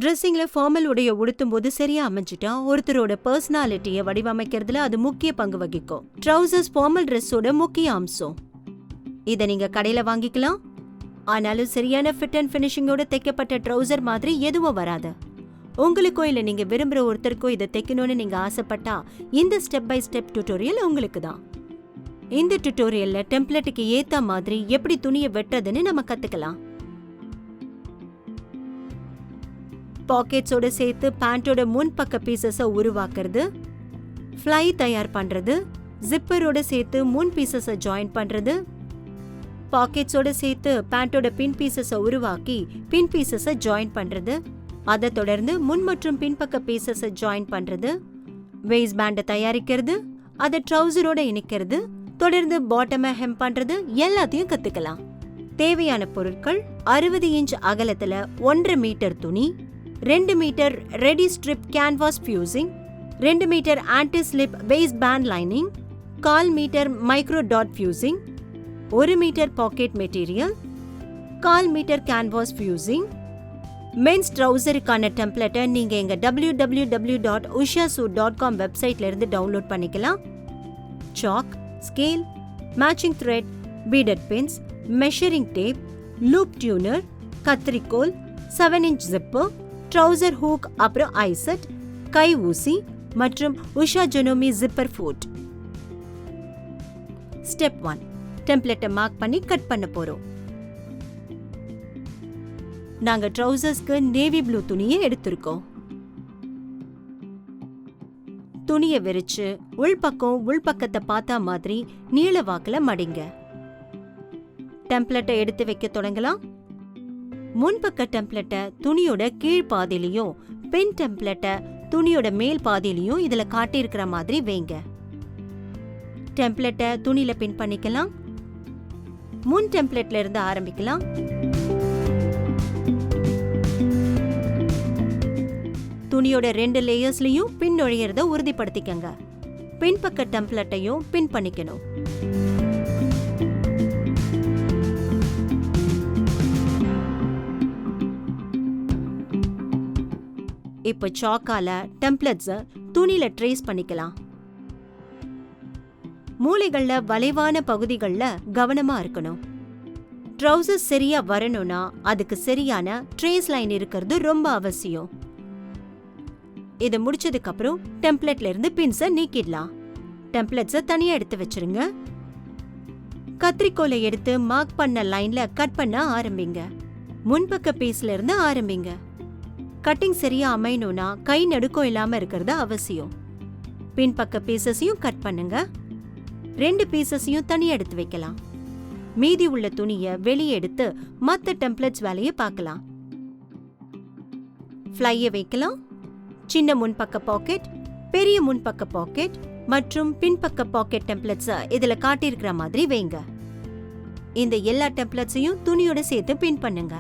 ட்ரெஸ்ஸிங்ல formal உடைய உடுத்தும் போது சரியா அமைஞ்சிட்டா ஒருத்தரோட பர்சனாலிட்டியை வடிவமைக்கிறதுல அது முக்கிய பங்கு வகிக்கும். ட்ரவுசர்ஸ் ஃபார்மல் ட்ரெஸ்ஸோட முக்கிய அம்சம். இதை நீங்க கடையில வாங்கிக்கலாம். ஆனாலும் சரியான ஃபிட் அண்ட் ஃபினிஷிங்கோட தைக்கப்பட்ட ட்ரவுசர் மாதிரி எதுவும் வராது. உங்களுக்கோ இல்ல நீங்க விரும்புற ஒருத்தருக்கோ இதை தைக்கணும்னு நீங்க ஆசைப்பட்டா இந்த ஸ்டெப் பை ஸ்டெப் டியூட்டோரியல் உங்களுக்கு தான். இந்த டியூட்டோரியல்ல டெம்ப்ளேட்டுக்கு ஏத்த மாதிரி எப்படி துணியை வெட்டுறதுன்னு நம்ம கத்துக்கலாம். பாக்கெட்ஸோட சேர்த்து பேண்டோட முன்பக்க பீசஸை உருவாக்குறது, ஃப்ளை தயார் பண்றது, ஜிப்பரோட சேர்த்து முன் பீசஸை ஜாயின் பண்றது, பாக்கெட்ஸோட சேர்த்து பேண்டோட பின் பீசஸை உருவாக்கி பின் பீசஸை ஜாயின் பண்றது, அதை தொடர்ந்து முன் மற்றும் பின்பக்க பீசஸை ஜாயின் பண்றது, வேஸ்ட் பேண்டை தயாரிக்கிறது, அதை ட்ரவுசரோட இணைக்கிறது, தொடர்ந்து பாட்டமை ஹெம் பண்றது எல்லாத்தையும் கத்துக்கலாம். தேவையான பொருட்கள் 60 இன்ச் அகலத்துல 1.5 மீட்டர் துணி, 2 metre ready strip canvas fusing, 2 metre anti slip waistband lining, 1/4 metre micro dot fusing, 1 metre pocket material, 1/4 metre canvas fusing. Men's ட்ரவுசருக்கான டெம்ப்ளேட்டை நீங்க எங்க www.ushasuit.com வெப்சைட்ல இருந்து டவுன்லோட் பண்ணிக்கலாம். Chalk, scale, matching thread, beaded pins, measuring tape, loop turner, கத்திரிக்கோல், 7 inch zipper, trouser hook, அப்புறம் eye set, கை ஊசி மற்றும் Usha Janome zipper foot. Step 1, டெம்ப்ளேட்டை மார்க் பண்ணி கட் பண்ண போறோம். நாங்க ட்ரவுசர்ஸ்க்கு நேவி ப்ளூ துணியை எடுத்திருக்கோம். துணியை விரிச்சு உள்பக்கத்தை பார்த்தா மாதிரி நீள வாக்குல மடிங்க. டெம்ப்ளேட்டை எடுத்து வைக்க தொடங்கலாம். முன்பக்க டெம்ப்ளேட்டை துணியோட கீழ் பாதியிலையும் பின் டெம்ப்ளேட்டை துணியோட மேல் பாதியிலையும் இதுல காட்டியிருக்கிற மாதிரி வைங்க. டெம்ப்ளேட்டை துணியில பின் பண்ணிக்கலாம். முன் டெம்ப்ளேட்ல இருந்து ஆரம்பிக்கலாம். துணியோட 2 லேயர்ஸ்லயும் பின் நுழையறத உறுதிப்படுத்திக்கங்க. பின்பக்க டெம்ப்ளேட்டையும் பின் பண்ணிக்கணும். இப்போ சாக்கால டெம்ப்ளேட்ஸ துணியில ட்ரேஸ் பண்ணிக்கலாம். மூலைகள்ல வளைவான பகுதிகள்ல கவனமா இருக்கணும். ட்ரவுசர் சரியா வரணும்னா அதுக்கு சரியான ட்ரேஸ் லைன் இருக்கிறது ரொம்ப அவசியம். இதை முடிச்சதுக்கு அப்புறம் டெம்ப்ளேட்ல இருந்து பின்ஸை நீக்கிடலாம். டெம்ப்ளேட்ஸை தனியா எடுத்து வச்சிருங்க. கத்திரிக்கோலை எடுத்து மார்க் பண்ண லைன்ல கட் பண்ண ஆரம்பிங்க. முன்பக்க பீஸ்ல இருந்து ஆரம்பிங்க. கட்டிங் சரியா அமையணும்னா கை நடுக்கம் இல்லாம இருக்கிறது அவசியம். பின்பக்க பீசஸையும் கட் பண்ணுங்க. 2 பீசஸையும் தனியா எடுத்து வைக்கலாம். மீதி உள்ள துணியை வெளியே எடுத்து மற்ற டெம்ப்ளேட்ஸ் வேலையை பார்க்கலாம். ஃப்ளையை வைக்கலாம். சின்ன முன்பக்க பாக்கெட், பெரிய முன்பக்க பாக்கெட் மற்றும் பின்பக்க பாக்கெட் டெம்ப்ளேட்ஸை இதுல காட்டியிருக்கிற மாதிரி வைங்க. இந்த எல்லா டெம்ப்ளேட்ஸையும் துணியோட சேர்த்து பின் பண்ணுங்க.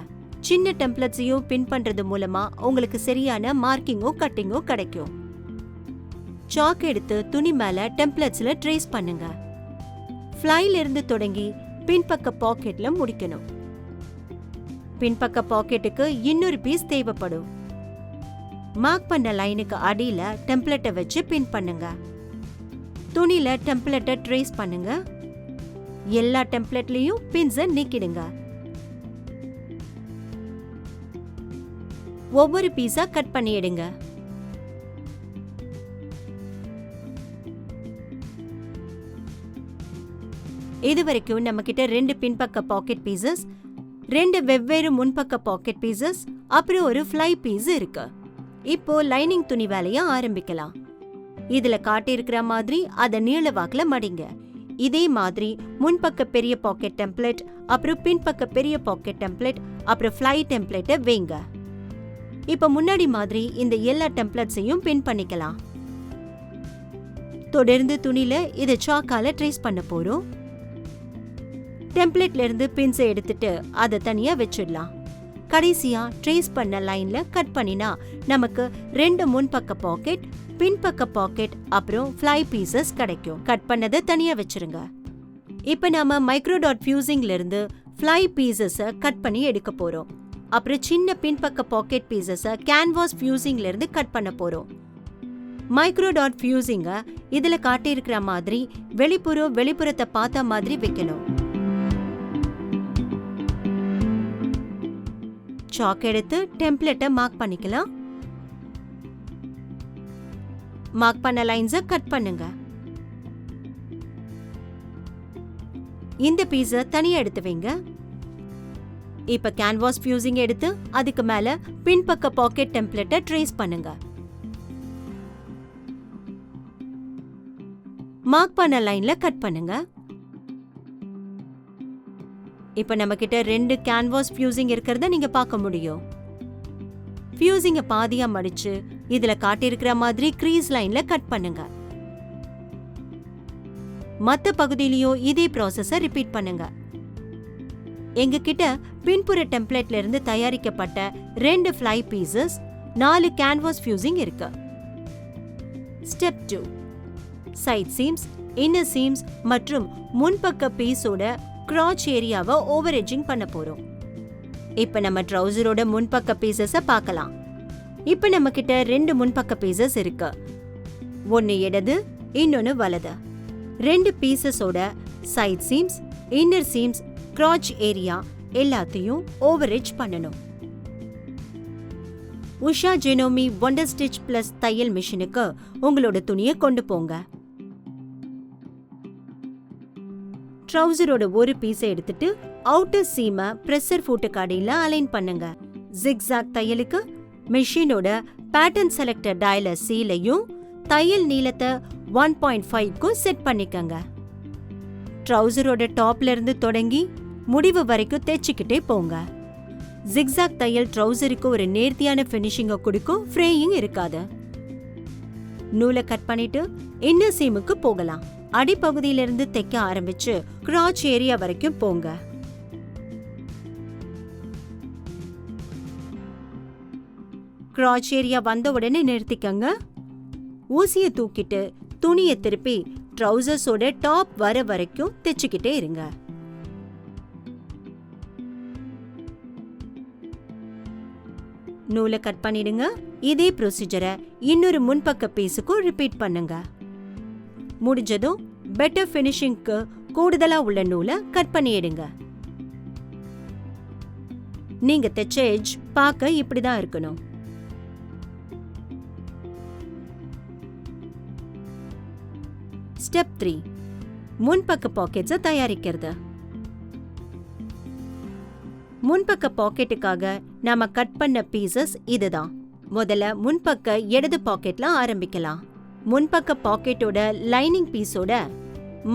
சின்ன டெம்ப்ளேட்ஸையும் பின் பண்றது மூலமா உங்களுக்கு சரியான மார்க்கிங்கோ கட்டிங்கோ கிடைக்கும். சாக் எடுத்து துணி மேல டெம்ப்ளேட்ஸ்ல ட்ரேஸ் பண்ணுங்க. ஃப்ளைல இருந்து தொடங்கி பின்பக்க பாக்கெட்ல முடிக்கணும். பின்பக்க பாக்கெட்டுக்கு இன்னொரு பீஸ் தேவைப்படும். மார்க் பண்ண லைனுக்கு அடியில டெம்ப்ளேட்டை வச்சு பின் பண்ணுங்க. துணியில டெம்ப்ளேட்டை ட்ரேஸ் பண்ணுங்க. எல்லா டெம்ப்ளேட்லயும் பின்ஸை நீக்கிடுங்க. ஒவ்வொரு பீஸா கட் பண்ணி எடுங்க. இதுவரைக்கும் நம்ம கிட்ட 2 பின்பக்க பாக்கெட் பீசஸ், 2 வெவ்வேறு முன்பக்க பாக்கெட் பீசஸ், அப்புறம் ஒரு ஃப்ளை பீஸ் இருக்கு. இப்போ லைனிங் துணி வேலைய ஆரம்பிக்கலாம். இதுல காட்டியிருக்கிற மாதிரி அதை நீள வாக்குல மடிங்க. இதே மாதிரி முன்பக்க பெரிய பாக்கெட் டெம்ப்ளேட், அப்புறம் பின்பக்க பெரிய பாக்கெட் டெம்ப்ளேட், அப்புறம் ஃப்ளை டெம்ப்ளேட்டை வைங்க. இப்ப முன்னாடி மாதிரி இந்த எல்லா டெம்ப்ளேட்ஸையும் பின் பண்ணிக்கலாம். தொடர்ந்து துணியில இதை சாக்கால ட்ரேஸ் பண்ண போறோம். டெம்ப்ளேட்ல இருந்து பின்ஸை எடுத்துட்டு அதை தனியா வச்சிடலாம். கடைசியா ட்ரேஸ் பண்ண லைன்ல கட் பண்ணினா நமக்கு 2 முன்பக்க பாக்கெட், பின்பக்க பாக்கெட், அப்புறம் ஃப்ளை பீசஸ் கிடைக்கும். கட் பண்ணதை தனியா வச்சிருங்க. இப்ப நாம மைக்ரோ டாட் ஃபியூசிங்ல இருந்து ஃப்ளை பீசஸ கட் பண்ணி எடுக்க போறோம். அப்புறம் சின்ன பின்பக்க பாக்கெட் பீசஸ கேன்வாஸ் ஃபியூசிங்ல இருந்து கட் பண்ண போறோம். மைக்ரோ டாட் ஃபியூசிங்க இதுல காட்டியிருக்கிற மாதிரி வெளிப்புறத்தை பார்த்த மாதிரி வைக்கணும். சாக் எடுத்து டெம்ப்ளேட்டை மார்க் பண்ணிக்கலாம். மார்க் பண்ண லைன்ஸை கட் பண்ணுங்க. இந்த பீஸை தனியா எடுத்து வைங்க. இப்ப கேன்வாஸ் ஃபியூசிங் எடுத்து அதுக்கு மேல பின்பக்க பாக்கெட் டெம்ப்ளேட்டை ட்ரேஸ் பண்ணுங்க. மார்க் பண்ண லைன்ல கட் பண்ணுங்க. இப்ப நம்ம கிட்ட 2 கேன்வாஸ் ஃபியூசிங் இருக்கிறத நீங்க பார்க்க முடியும். ஃபியூசிங்க பாதியா மடிச்சு இதுல காட்டியிருக்கிற மாதிரி க்ரீஸ் லைன்ல கட் பண்ணுங்க. மத்த பகுதியிலயும் இதே ப்ராசஸ ரிப்பீட் பண்ணுங்க. எங்க கிட்ட பின்புற டெம்ப்ளேட்ல இருந்து தயாரிக்கப்பட்ட 2 ஃப்ளை பீசஸ், 4 கேன்வாஸ் ஃபியூசிங் இருக்கு. Step 2, side seams, inner seams மற்றும் முன்பக்க பீஸோட கிராச் ஏரியாவை ஓவர் எட்ஜிங் பண்ண போறோம். இப்ப நம்ம ட்ரவுசரோட முன்பக்க பீசஸ பார்க்கலாம். இப்ப நம்ம கிட்ட 2 முன்பக்க பீசஸ் இருக்கு. ஒன்னு இடது, இன்னொன்னு வலது. 2 பீசஸோட side seams, inner seams, crotch area எல்லாத்தையும் ஓவர் எட்ஜ் பண்ணணும். Usha Janome wonder stitch plus தையல் மிஷினுக்கு உங்களோட துணியை கொண்டு போங்க. ட்ரவுசரோட ஒரு பீஸை எடுத்துட்டு அவுட்டர் சீமை பிரஷர் ஃபுட்டுக்கு அடியில அலைன் பண்ணுங்க. ஜிக்ஸாக் தையலுக்கு மெஷினோட பேட்டர்ன் செலக்டர் டயல சீலையும் தையல் நீளத்தை 1.5க்கும் செட் பண்ணிக்கங்க. ட்ரவுசரோட டாப்ல இருந்து தொடங்கி முடிவு வரைக்கும் தேய்ச்சிக்கிட்டே போங்க. ஜிக்ஸாக் தையல் ட்ரவுசருக்கு ஒரு நேர்த்தியான ஃபினிஷிங்க கொடுக்கும், ஃப்ரேயிங் இருக்காது. நூலை கட் பண்ணிட்டு இன்னர் சீமுக்கு போகலாம். அடிப்பகுதியிலிருந்து தைக்க ஆரம்பிச்சு கிராச் ஏரியா வரைக்கும் போங்க. கிராச் ஏரியா வந்த உடனே நிறுத்திக்கங்க. ஊசிய தூக்கிட்டு துணியை திருப்பி ட்ரவுசர்ஸோட டாப் வர வரைக்கும் தைச்சுக்கிட்டே இருங்க. நூலை கட் பண்ணிடுங்க. இதே ப்ரொசீஜரை இன்னொரு முன்பக்க பீஸுக்கும் ரிப்பீட் பண்ணுங்க. முடிஞ்சதும் பெட்டர் ஃபினிஷிங்க்கு கூடுதலா உள்ள நூலை கட் பண்ணிடுங்க. நீங்க தைச்ச எட்ஜ் பார்க்க இப்படிதான் இருக்கணும். ஸ்டெப் 3, முன்பக்க பாக்கெட்ஸை தயாரிக்கிறது. முன்பக்க பாக்கெட்டுக்காக நாம கட் பண்ண பீசஸ் இதுதான். முதல்ல முன்பக்க இடது பாக்கெட்ல ஆரம்பிக்கலாம். முன்பக்க பாக்கெட்டோட லைனிங் பீஸோட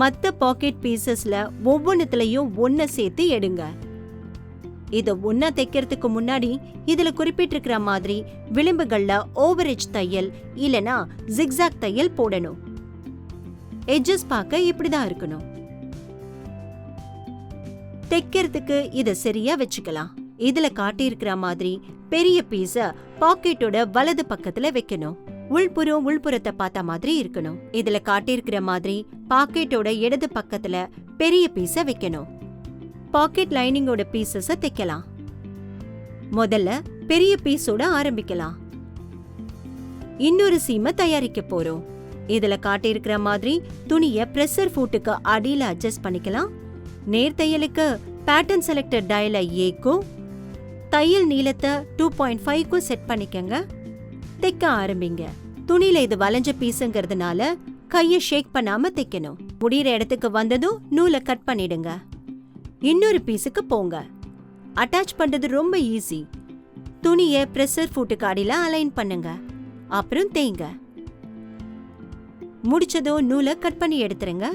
மத்த பாக்கெட் பீசஸ்ல ஒவ்வொன்னுலயும் ஒன்ன சேர்த்து எடுங்க. இத ஒன்னா தைக்கிறதுக்கு முன்னாடி இதுல குறிப்பிட்டிருக்கிற மாதிரி விளிம்புகள்ல ஓவர் எட்ஜ் தையல் இல்லனா ஜிக்ஸாக் தையல் போடணும். எட்ஜஸ் பார்க்க இப்படிதான் இருக்கணும். தைக்கிறதுக்கு இத சரியா வச்சுக்கலாம். இதுல காட்டியிருக்கிற மாதிரி பெரிய பீஸ பாக்கெட்டோட வலது பக்கத்துல வைக்கணும். உள்புறத்தை பார்த்த மாதிரி இருக்கணும். இதுல காட்டியிருக்கிற மாதிரி பாக்கெட்டோட இடது பக்கத்துல பெரிய பீஸ வைக்கணும். பாக்கெட் லைனிங்கோட பீசஸ தைக்கலாம். முதல்ல பெரிய பீஸோட ஆரம்பிக்கலாம். இன்னொரு சீமை தயாரிக்க போறோம். இதுல காட்டியிருக்கிற மாதிரி துணிய பிரஷர் ஃபுட்டுக்கு அடியில அட்ஜஸ்ட் பண்ணிக்கலாம். நேர் தையலுக்கு பேட்டர்ன் செலக்டர் டயல ஏக்கும் தையல் நீளத்தை 2.5க்கும் செட் பண்ணிக்கங்க. தைக்க ஆரம்பிங்க. துணியில இது வளைஞ்ச பீஸுங்கிறதுனால கையை ஷேக் பண்ணாம தைக்கணும். முடிகிற இடத்துக்கு வந்ததும் நூலை கட் பண்ணிடுங்க. இன்னொரு பீஸுக்கு போங்க. அட்டாச் பண்றது ரொம்ப ஈஸி. துணியை பிரஷர் ஃபுட்டுக்கு அடியில அலைன் பண்ணுங்க. அப்புறம் தேய்ங்க. முடிச்சதும் நூலை கட் பண்ணி எடுத்துருங்க.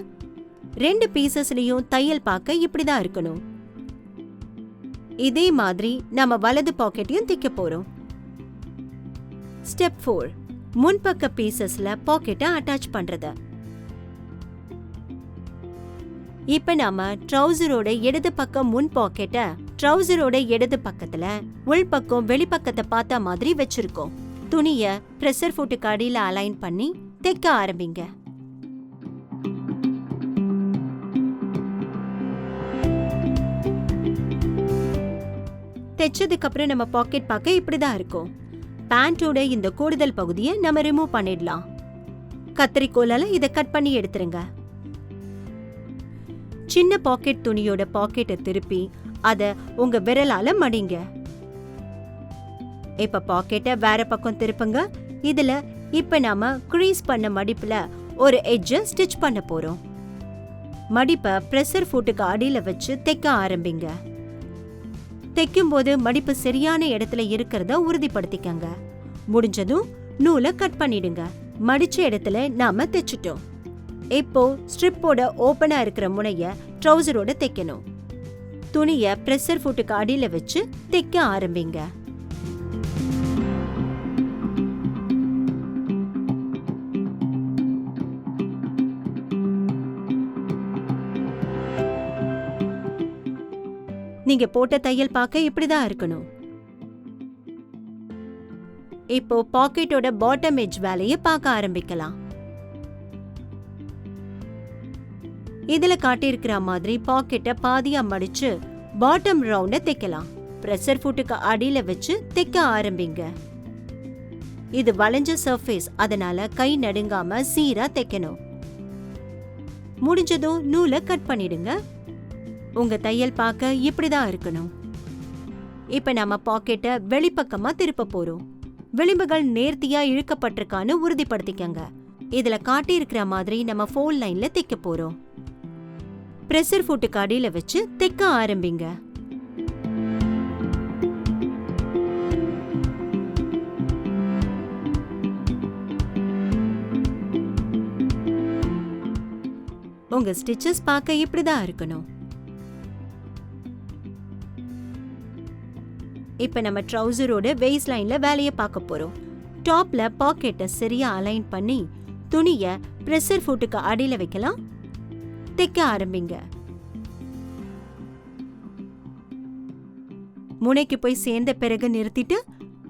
2 பீசஸ்லயும் தையல் பார்க்க இப்படிதான் இருக்கணும். இதே மாதிரி நம்ம வலது பாக்கெட்டையும் தைக்க போறோம். ஸ்டெப் 4, முன்பக்க பீசஸ்ல பாக்கெட்டை அட்டாச் பண்றது. இப்ப நாம ட்ரவுசரோட இடது பக்கம் முன் பாக்கெட்டை ட்ரவுசரோட இடது பக்கத்துல உள்பக்கம் வெளிப்பக்கத்தை பார்த்த மாதிரி வச்சிருக்கோம். துணிய பிரஷர் ஃபுட்டுக்கு அடியில அலைன் பண்ணி தைக்க ஆரம்பிங்க. தைச்சதுக்கு அப்புறம் நம்ம பாக்கெட் பார்க்க இப்படிதான் இருக்கும். பேண்டோட இந்த கூடுதல் பகுதியை நம்ம ரிமூவ் பண்ணிடலாம். கத்தரிக்கோலால இதை கட் பண்ணி எடுத்துருங்க. சின்ன பாக்கெட் துணியோட பாக்கெட்டை திருப்பி அத உங்க விரலால மடிங்க. இப்ப பாக்கெட்டை வேற பக்கம் திருப்புங்க. இதுல இப்ப நாம கிரீஸ் பண்ண மடிப்புல ஒரு எட்ஜ ஸ்டிச் பண்ண போறோம். மடிப்பை பிரஷர் ஃபுட்டுக்கு அடியில வச்சு தைக்க ஆரம்பிங்க. தைக்கும் போது மடிப்பு சரியான இடத்துல இருக்கிறத உறுதிப்படுத்திக்கங்க. முடிஞ்சதும் நூலை கட் பண்ணிடுங்க. மடிச்ச இடத்துல நாம தைச்சிட்டோம். இப்போ ஸ்ட்ரிப்போட ஓபனா இருக்கிற முனைய ட்ரவுசரோட தைக்கணும். துணிய பிரஷர் ஃபுட்டுக்கு அடியில வச்சு தைக்க ஆரம்பிங்க. நீங்க போட்ட தையல் பார்க்க இப்படிதான் இருக்கணும். இப்போ பாக்கெட்டோட பாட்டம் எட்ஜ் வேலையை பார்க்க ஆரம்பிக்கலாம். இதுல காட்டியிருக்கிற மாதிரி பாக்கெட்டை பாதியா மடிச்சு பாட்டம் ரவுண்ட தைக்கலாம். பிரஷர் ஃபுட்டுக்கு அடியில வச்சு தைக்க ஆரம்பிங்க. இது வளைஞ்ச சர்ஃபேஸ், அதனால கை நடுங்காம சீரா தைக்கணும். முடிஞ்சதும் நூலை கட் பண்ணிடுங்க. உங்க தையல் பார்க்க இப்படிதான் இருக்கணும். இப்ப நம்ம பாக்கெட்டை வெளிப்பக்கமா திருப்ப போறோம். விளிம்புகள் நேர்த்தியா இழுக்கப்பட்டிருக்கான்னு உறுதிப்படுத்திக்கங்க. இதுல காட்டி இருக்கிற மாதிரி நம்ம ஃபோல் லைன்ல தைக்க போறோம். பிரஷர் ஃபுட்டுக்கு அடியில வச்சு தைக்க ஆரம்பிங்க. உங்க ஸ்டிச்சஸ் பார்க்க இப்படிதான் இருக்கணும். இப்ப நம்ம ட்ரவுசரோட வேஸ்ட் லைன்ல வேலையை பார்க்க போறோம். டாப்ல பாக்கெட்டை சரியா அலைன் பண்ணி துணிய பிரஷர் ஃபுட்டுக்கு அடியில வைக்கலாம். தைக்க ஆரம்பிங்க. முனைக்கு போய் சேர்ந்த பிறகு நிறுத்திட்டு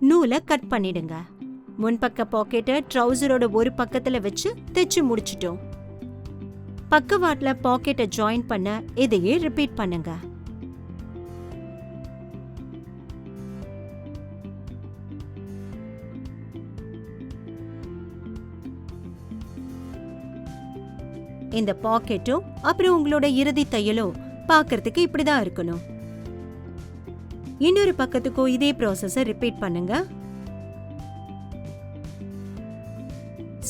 நூலை கட் பண்ணிடுங்க. முன்பக்க பாக்கெட்டை ட்ரவுசரோட ஒரு பக்கத்துல வச்சு தைச்சு முடிச்சிட்டோம். பக்கவாட்ல பாக்கெட்டை ஜாயின் பண்ண இதையே ரிப்பீட் பண்ணுங்க. இந்த பாக்கெட்டும் அப்புறம் உங்களோட இறுதி தையலும் பார்க்கிறதுக்கு இப்படிதான் இருக்கணும். இன்னொரு பக்கத்துக்கும் இதே ப்ராசஸை ரிப்பீட் பண்ணுங்க.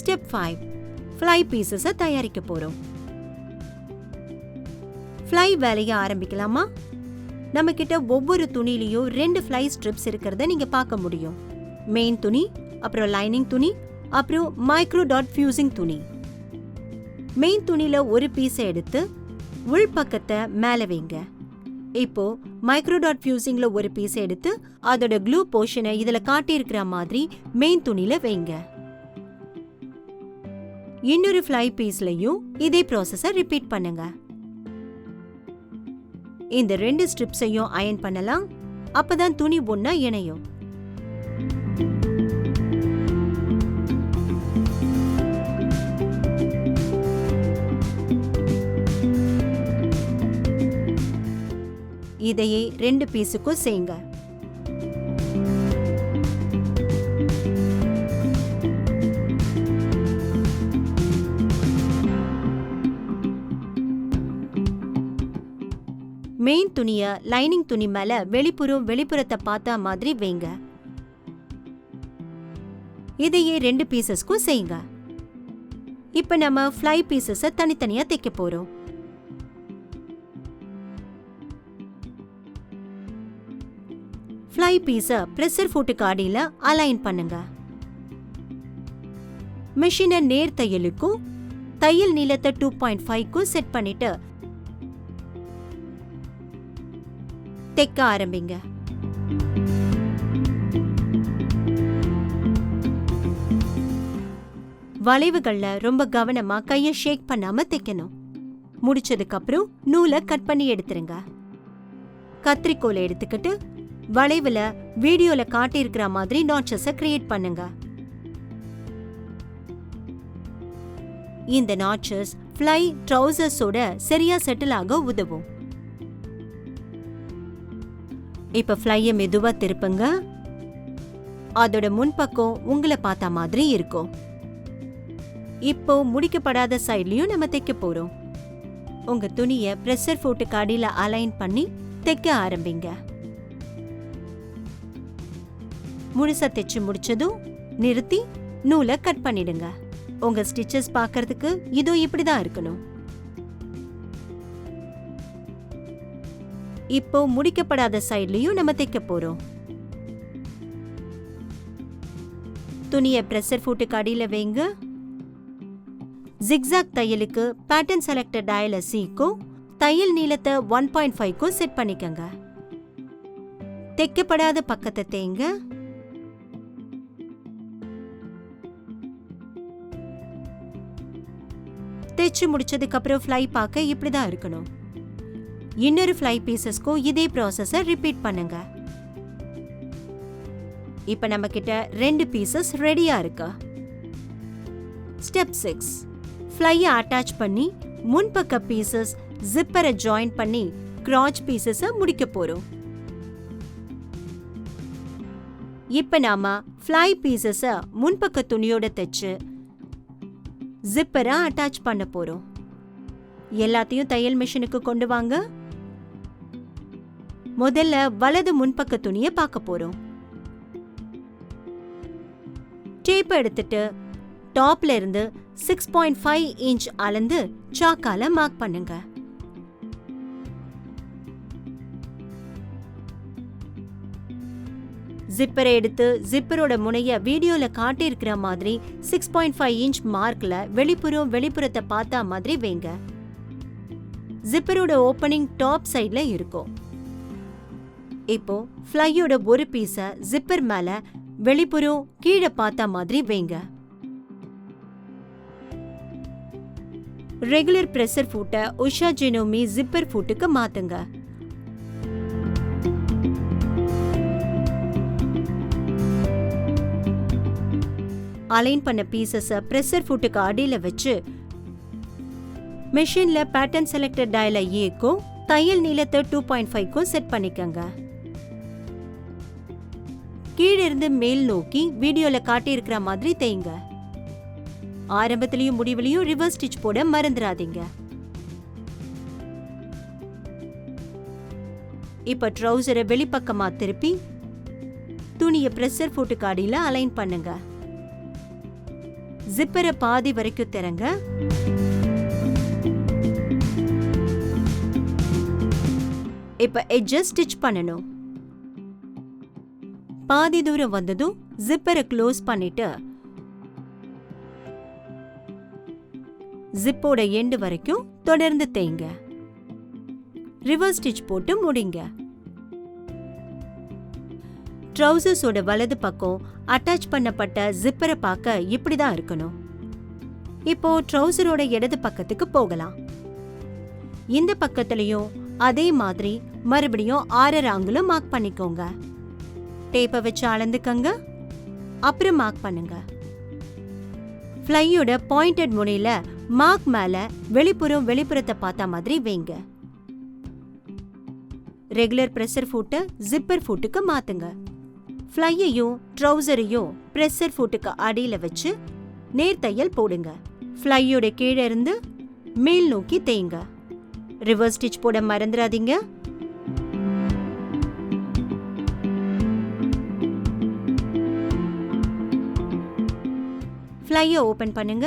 ஸ்டெப் 5 ஃப்ளை பீசஸை தயாரிக்க போறோம். ஃப்ளை வேலையை ஆரம்பிக்கலாமா? நம்ம கிட்ட ஒவ்வொரு துணியிலையும் 2 ஃப்ளை ஸ்ட்ரிப்ஸ் இருக்கிறத நீங்க பார்க்க முடியும். மெயின் துணி, அப்புறம் லைனிங் துணி, அப்புறம் மைக்ரோ டாட் ஃபியூசிங் துணி. மெயின் துணியில ஒரு பீஸை எடுத்து உள் பக்கத்தை மேல வைங்க. இப்போ மைக்ரோ டாட் ஃபியூசிங்ல ஒரு பீஸை எடுத்து அதோட க்ளூ போர்ஷனை இதுல காட்டி இருக்கிற மாதிரி மெயின் துணியில வைங்க. இன்னொரு ஃப்ளை பீஸ்லயும் இதே ப்ராசஸை ரிப்பீட் பண்ணுங்க. இந்த 2 ஸ்ட்ரிப்ஸையும் அயன் பண்ணலாம். அப்பதான் துணி ஒண்ணா இணையும். இதையே 2 பீஸுக்கும் செய்யுங்க. மெயின் துணிய லைனிங் துணி மேல வெளிப்புறத்தை பார்த்தா மாதிரி வைங்க. இதையே 2 பீசஸ்க்கும் செய்யுங்க. இப்ப நம்ம ஃப்ளை பீசஸ தனித்தனியா தைக்க போறோம். ஃப்ளை பீஸ பிரஷர் ஃபுட்டுக்கு அடியில அலைன் பண்ணுங்க. மெஷினை நேர் தையலுக்கும் தையல் நீளத்தை 2.5க்கும் செட் பண்ணிட்டு தைக்க ஆரம்பிங்க. வளைவுகள்ல ரொம்ப கவனமா கையை ஷேக் பண்ணாம தைக்கணும். முடிச்சதுக்கு அப்புறம் நூலை கட் பண்ணி எடுத்துருங்க. கத்திரிக்கோலை எடுத்துக்கிட்டு வளைவுல வீடியோல காட்டி இருக்கிற மாதிரி நாட்சஸ கிரியேட் பண்ணுங்க. இந்த நாட்சஸ் ஃப்ளை ட்ரவுசர்ஸோட சரியா செட்டில் ஆக உதவும். இப்ப ஃப்ளைய மெதுவா திருப்புங்க. அதோட முன்பக்கம் உங்களை பார்த்த மாதிரி இருக்கும். இப்போ முடிக்கப்படாத சைட்லயும் நம்ம தைக்க போறோம். உங்க துணிய பிரஷர் ஃபுட்டுக்கு அடியில அலைன் பண்ணி தைக்க ஆரம்பிங்க. முழுசா தைச்சு முடிச்சதும் நிறுத்தி நூலை கட் பண்ணிடுங்க. உங்க ஸ்டிச்சஸ் பார்க்கிறதுக்கு இதோ இப்படிதான் இருக்கணும். இப்போ முடிக்கப்படாத சைட்லயும் நம்ம தைக்க போறோம். துணிய பிரஷர் ஃபுட்டுக்கு அடியில வைங்க. ஜிக்ஸாக் தையலுக்கு பேட்டர்ன் செலக்டர் டயல C-க்கும் தையல் நீளத்தை 1.5க்கும் செட் பண்ணிக்கங்க. தைக்கப்படாத பக்கத்தை தேய்ங்க. தைச்சு முடிச்சதுக்கு அப்புறம் ஃப்ளை பார்க்க இப்படிதான் இருக்கணும். இன்னொரு ஃப்ளை பீசஸ்க்கும் இதே ப்ராசஸை ரிப்பீட் பண்ணுங்க. இப்ப நம்ம கிட்ட 2 பீசஸ் ரெடியா இருக்கு. ஸ்டெப் 6. ஃப்ளையை அட்டாச் பண்ணி முன்பக்க பீசஸ் ஜிப்பரை ஜாயின் பண்ணி கிராச் பீசஸை முடிக்க போறோம். இப்ப நாம ஃப்ளை பீசஸை முன்பக்க துணியோட தைச்சு ஜிப்பரை அட்டாச் பண்ண போறோம். எல்லாத்தையும் தையல் மிஷினுக்கு கொண்டு வாங்க. முதல்ல வலது முன்பக்க துணியை பார்க்க போறோம். டேப் எடுத்துட்டு டாப்ல இருந்து 6.5 இன்ச் அளந்து சாக்கால மார்க் பண்ணுங்க. ஜிப்பரை எடுத்து ஜிப்பரோட முனைய வீடியோல காட்டியிருக்கிற மாதிரி 6.5 இன்ச் மார்க்ல வெளிப்புறத்தை பார்த்தா மாதிரி வைங்க. ஜிப்பரோட ஓப்பனிங் டாப் சைட்ல இருக்கும். இப்போ ஃப்ளையோட ஒரு பீஸ ஜிப்பர் மேல வெளிப்புறம் கீழே பார்த்தா மாதிரி வைங்க. ரெகுலர் பிரஷர் ஃபுட்டை உஷா ஜெனோமி ஜிப்பர் ஃபுட்டுக்கு மாத்துங்க. அலைன் பண்ண பீசஸ பிரஷர் ஃபுட்டுக்கு அடியில வச்சு மெஷின்ல பேட்டர்ன் செலக்டர் டயல A-க்கும் தையல் நீளத்தை 2.5க்கும் செட் பண்ணிக்கங்க. கீழே இருந்து மேல் நோக்கி வீடியோல காட்டி இருக்கிற மாதிரி தேய்ங்க. ஆரம்பத்திலையும் முடிவிலையும் ரிவர்ஸ் ஸ்டிச் போட மறந்துடாதீங்க. இப்ப ட்ரவுசரை வெளிப்பக்கமா திருப்பி துணிய பிரஷர் ஃபுட்டுக்கு அடியில அலைன் பண்ணுங்க. ஜிப்பரை பாதி வரைக்கும் திறங்க. இப்ப எட்ஜை ஸ்டிச் பண்ணணும். பாதி தூரம் வந்ததும் ஜிப்பரை க்ளோஸ் பண்ணிட்டு ஜிப்போட எண்டு வரைக்கும் தொடர்ந்து தேய்ங்க. ரிவர்ஸ் ஸ்டிச் போட்டு முடிங்க. ட்ரவுசர்ஸோட வலது பக்கம் அட்டாச் பண்ணப்பட்ட ஜிப்பரை பார்க்க இப்படிதான் இருக்கணும். இப்போ ட்ரவுசரோட இடது பக்கத்துக்கு போகலாம். இந்த பக்கத்துலயும் அதே மாதிரி மறுபடியும் 6 ஆங்கிலும் மார்க் பண்ணிக்கோங்க. டேப்பை வச்சு அளந்துக்கங்க. அப்புறம் மார்க் பண்ணுங்க. ஃப்ளையோட பாயிண்டட் முனையில மார்க் மேல வெளிப்புறத்தை பார்த்த மாதிரி வைங்க. ரெகுலர் பிரஷர் ஃபுட்டை ஜிப்பர் ஃபுட்டுக்கு மாத்துங்க. ஃப்ளையையும் ட்ரவுசரையும் பிரஷர் ஃபுட்டுக்கு அடியில வச்சு நேர் தையல் போடுங்க. ஃப்ளையோட கீழே இருந்து மேல் நோக்கி தேய்ங்க. ரிவர்ஸ் ஸ்டிச் போட மறந்துடாதீங்க. ஃப்ளையை ஓபன் பண்ணுங்க.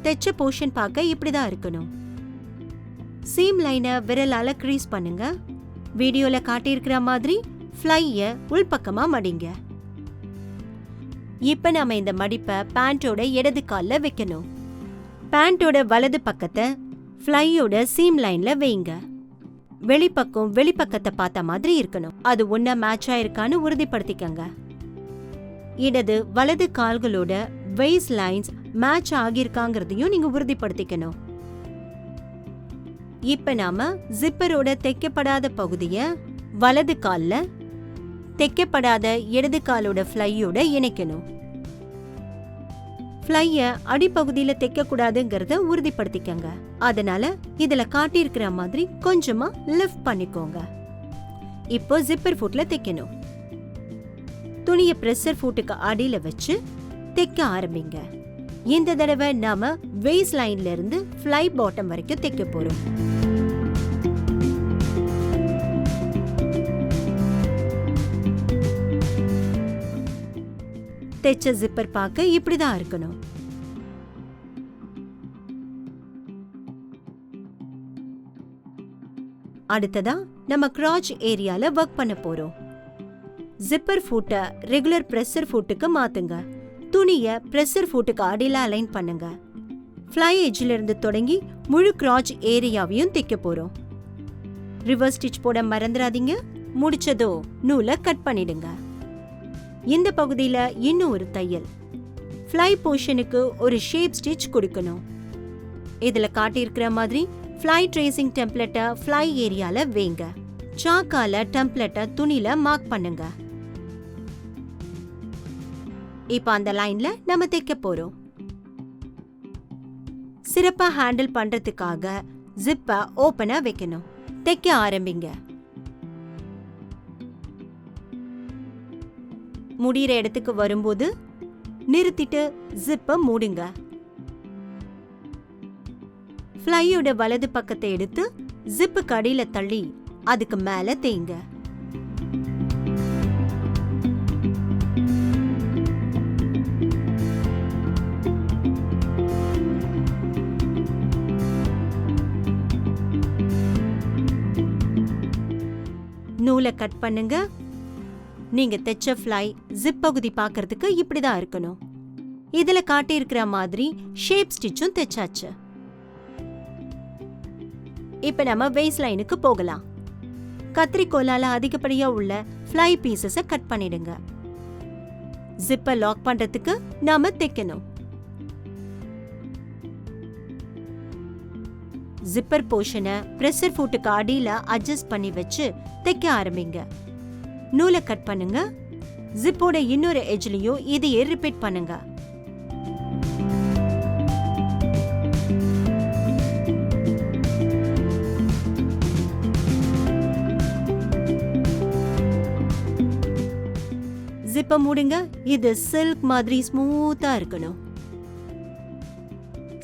தைச்ச போர்ஷன் பார்க்க இப்படிதான் இருக்கணும். சீம் லைனை விரலால கிரீஸ் பண்ணுங்க. வீடியோல காட்டியிருக்கிற மாதிரி ஃப்ளைய உள்பக்கமா மடிங்க. இப்ப நாம இந்த மடிப்பை பேண்டோட இடது கால்ல வைக்கணும். பேண்டோட வலது பக்கத்தை ஃப்ளையோட சீம் லைன்ல வைங்க. வெளிப்பக்கத்தை பார்த்த மாதிரி இருக்கணும். அது ஒன்னா மேட்ச் ஆயிருக்கான்னு உறுதிப்படுத்திக்கங்க. இடது வலது கால்களோட வெய்ஸ் லைன்ஸ் மேட்ச் ஆகியிருக்காங்கிறதையும் நீங்க உறுதிப்படுத்திக்கணும். இப்ப நாம ஜிப்பரோட தைக்கப்படாத பகுதிய வலது கால்ல தைக்கப்படாத இடது காலோட ஃப்ளையோட இணைக்கணும். ஃப்ளைய அடிப்பகுதியில தைக்க கூடாதுங்கிறத உறுதிப்படுத்திக்கங்க. அதனால இதுல காட்டியிருக்கிற மாதிரி கொஞ்சமா லிஃப்ட் பண்ணிக்கோங்க. இப்போ ஜிப்பர் ஃபுட்ல தைக்கணும். துணிய பிரஷர் ஃபுட்டுக்கு அடியில வச்சு தைக்க ஆரம்பிங்க. இந்த தடவை நாம வேஸ்ட் லைன்ல இருந்து ஃப்ளை பாட்டம் வரைக்கும் தைக்க போறோம். தைச்ச ஜிப்பர் பார்க்க இப்படிதான் இருக்கணும். அடுத்ததா நம்ம கிராச் ஏரியால ஒர்க் பண்ண போறோம். ஜிப்பர் ஃபுட்டை ரெகுலர் பிரஷர் ஃபுட்டுக்கு மாத்துங்க. துணிய பிரஷர் ஃபுட்டுக்கு அடியில அலைன் பண்ணுங்க. ஃப்ளை எட்ஜ்ல இருந்து தொடங்கி முழு கிராச் ஏரியாவையும் தைக்க போறோம். ரிவர்ஸ் ஸ்டிச் போட மறந்துடாதீங்க. முடிச்சதோ நூலை கட் பண்ணிடுங்க. இந்த பகுதியில இன்னும் ஒரு தையல். ஃப்ளை போர்ஷனுக்கு ஒரு ஷேப் ஸ்டிச் கொடுக்கணும். இதுல காட்டியிருக்கிற மாதிரி ஃப்ளை ட்ரேசிங் டெம்ப்ளேட்டை ஃப்ளை ஏரியால வைங்க. சாக்கால டெம்ப்ளேட்டை துணியில மார்க் பண்ணுங்க. இப்ப அந்த லைன்ல நம்ம தைக்க போறோம். சிறப்பா ஹேண்டில் பண்றதுக்காக ஜிப்பை ஓபனா வைக்கணும். தைக்க ஆரம்பிங்க. முடிகிற இடத்துக்கு வரும்போது நிறுத்திட்டு ஜிப்பை மூடுங்க. ஃப்ளையோட வலது பக்கத்தை எடுத்து ஜிப்புக்கு அடியில தள்ளி அதுக்கு மேல தேய்ங்க. நூலை கட் பண்ணுங்க. நீங்க தைச்ச ஃப்ளை ஜிப் பகுதி பார்க்கிறதுக்கு இப்படிதான் இருக்கணும். இதுல காட்டியிருக்கிற மாதிரி ஷேப் ஸ்டிச்சும் தைச்சாச்சு. இப்ப நம்ம வேஸ்ட் லைனுக்கு போகலாம். கத்திரிக்கோலால அதிகப்படியா உள்ள ஃப்ளை பீசஸ கட் பண்ணிடுங்க. ஜிப்பை லாக் பண்றதுக்கு நாம தைக்கணும். ஜிப்பர் போர்ஷனை பிரஷர் ஃபுட்டுக்கு அடியில அட்ஜஸ்ட் பண்ணி வச்சு தைக்க ஆரம்பிங்க. நூலை கட் பண்ணுங்க. ஜிப்போட இன்னொரு எட்ஜ்லயும் இதையே ரிப்பீட் பண்ணுங்க. ஜிப்பை மூடுங்க. இது சில்க் மாதிரி ஸ்மூத்தா இருக்கணும்.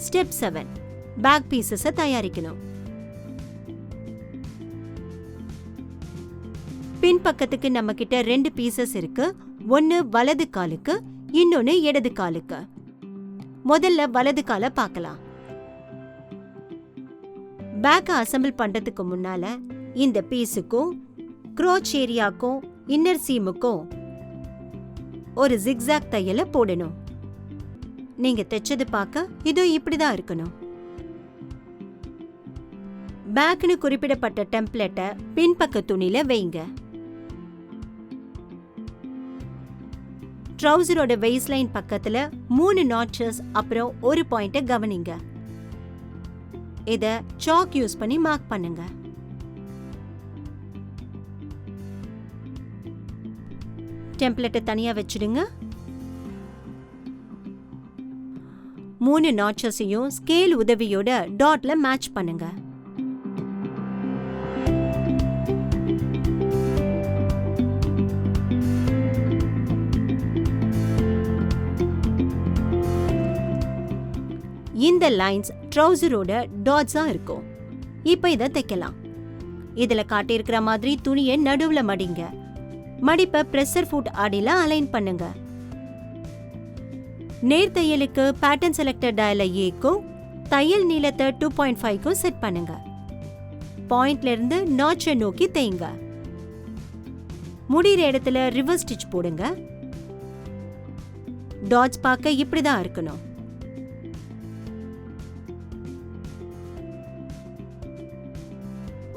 ஸ்டெப் 7 பேக் பீசஸ தயாரிக்கணும். பின் பக்கத்துக்கு நம்ம கிட்ட 2 பீசஸ் இருக்கு. ஒன்னு வலது காலுக்கு, இன்னொன்னு இடது காலுக்கு. முதல்ல வலது காலை பார்க்கலாம். பேக்க அசெம்பிள் பண்றதுக்கு முன்னால இந்த பீஸுக்கும் க்ரோச் ஏரியாக்கும் இன்னர் சீமுக்கும் ஒரு ஜிக்ஸாக் தையலை போடணும். நீங்க தைச்சது பார்க்க இதோ இப்படிதான் இருக்கணும். பேக்னு குறிப்பிடப்பட்ட டெம்ப்ளேட்டை பின்பக்க துணியில வைங்க. ட்ரவுசரோட வெய்ஸ்ட் லைன் பக்கத்துல 3 நாட்சஸ் அப்புறம் ஒரு பாயிண்ட கவனிங்க. இத சாக் யூஸ் பண்ணி மார்க் பண்ணுங்க. டெம்ப்ளேட்டை தனியா வச்சிடுங்க. 3 நாட்சஸையும் ஸ்கேல் உதவியோட டாட்ல மேட்ச் பண்ணுங்க. இந்த லைன்ஸ் ட்ரவுசரோட டாட்ஸா இருக்கும். இப்ப இத தைக்கலாம். இதுல காட்டியிருக்கிற மாதிரி துணியை நடுவுல மடிங்க. மடிப்பை பிரஷர் ஃபுட் அடியில அலைன் பண்ணுங்க. நேர் தையலுக்கு பேட்டர்ன் செலக்டர் டயலை ஏக்கும் தையல் நீளத்தை 2.5க்கும் செட் பண்ணுங்க. பாயிண்ட்ல இருந்து நாட்சை நோக்கி தைங்க. முடிகிற இடத்துல ரிவர்ஸ் ஸ்டிச் போடுங்க. டாட்ஸ் பார்க்க இப்படிதான் இருக்கணும்.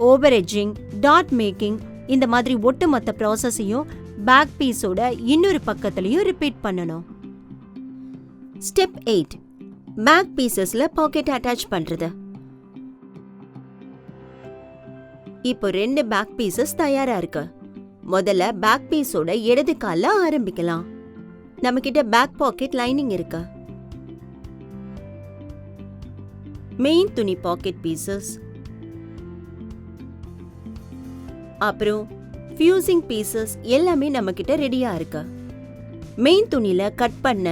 ஓவர் எட்ஜிங், டாட் மேக்கிங் இந்த மாதிரி ஒட்டுமொத்த ப்ராசஸையும் பேக் பீஸோட இன்னொரு பக்கத்துலயும் ரிப்பீட் பண்ணணும். ஸ்டெப் 8 பேக் பீசஸ்ல பாக்கெட் அட்டாச் பண்றது. இப்போ 2 பேக் பீசஸ் தயாரா இருக்கு. முதல்ல பேக் பீஸோட இடது கால்ல ஆரம்பிக்கலாம். நம்ம கிட்ட பேக் பாக்கெட் லைனிங் இருக்கு. மெயின் துணி பாக்கெட் பீசஸ், அப்புறம் ஃபியூசிங் பீசஸ் எல்லாமே நம்ம கிட்ட ரெடியா இருக்கு. மெயின் துணியில கட் பண்ண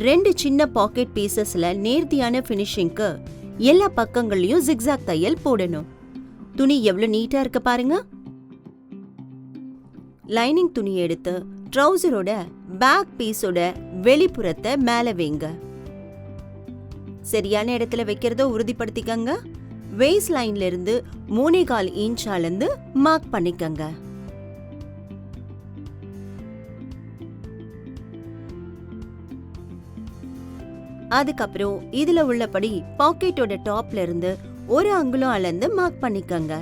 2 சின்ன பாக்கெட் பீசஸ்ல நேர்த்தியான ஃபினிஷிங்க்கு எல்லா பக்கங்கள்லயும் ஜிக்ஸாக் தையல் போடணும். துணி எவ்வளவு நீட்டா இருக்கு பாருங்க. லைனிங் துணி எடுத்து ட்ரவுசரோட பேக் பீஸோட வெளிப்புறத்தை மேல வைங்க. சரியான இடத்துல வைக்கிறத உறுதிப்படுத்திக்கங்க. வேஸ்ட் லைன்ல இருந்து 3.25 இன்ச் அளந்து மார்க் பண்ணிக்கங்க. அதுக்கப்புறம் இதுல உள்ளபடி பாக்கெட்டோட டாப்ல இருந்து 1 அங்குலம் அளந்து மார்க் பண்ணிக்கங்க.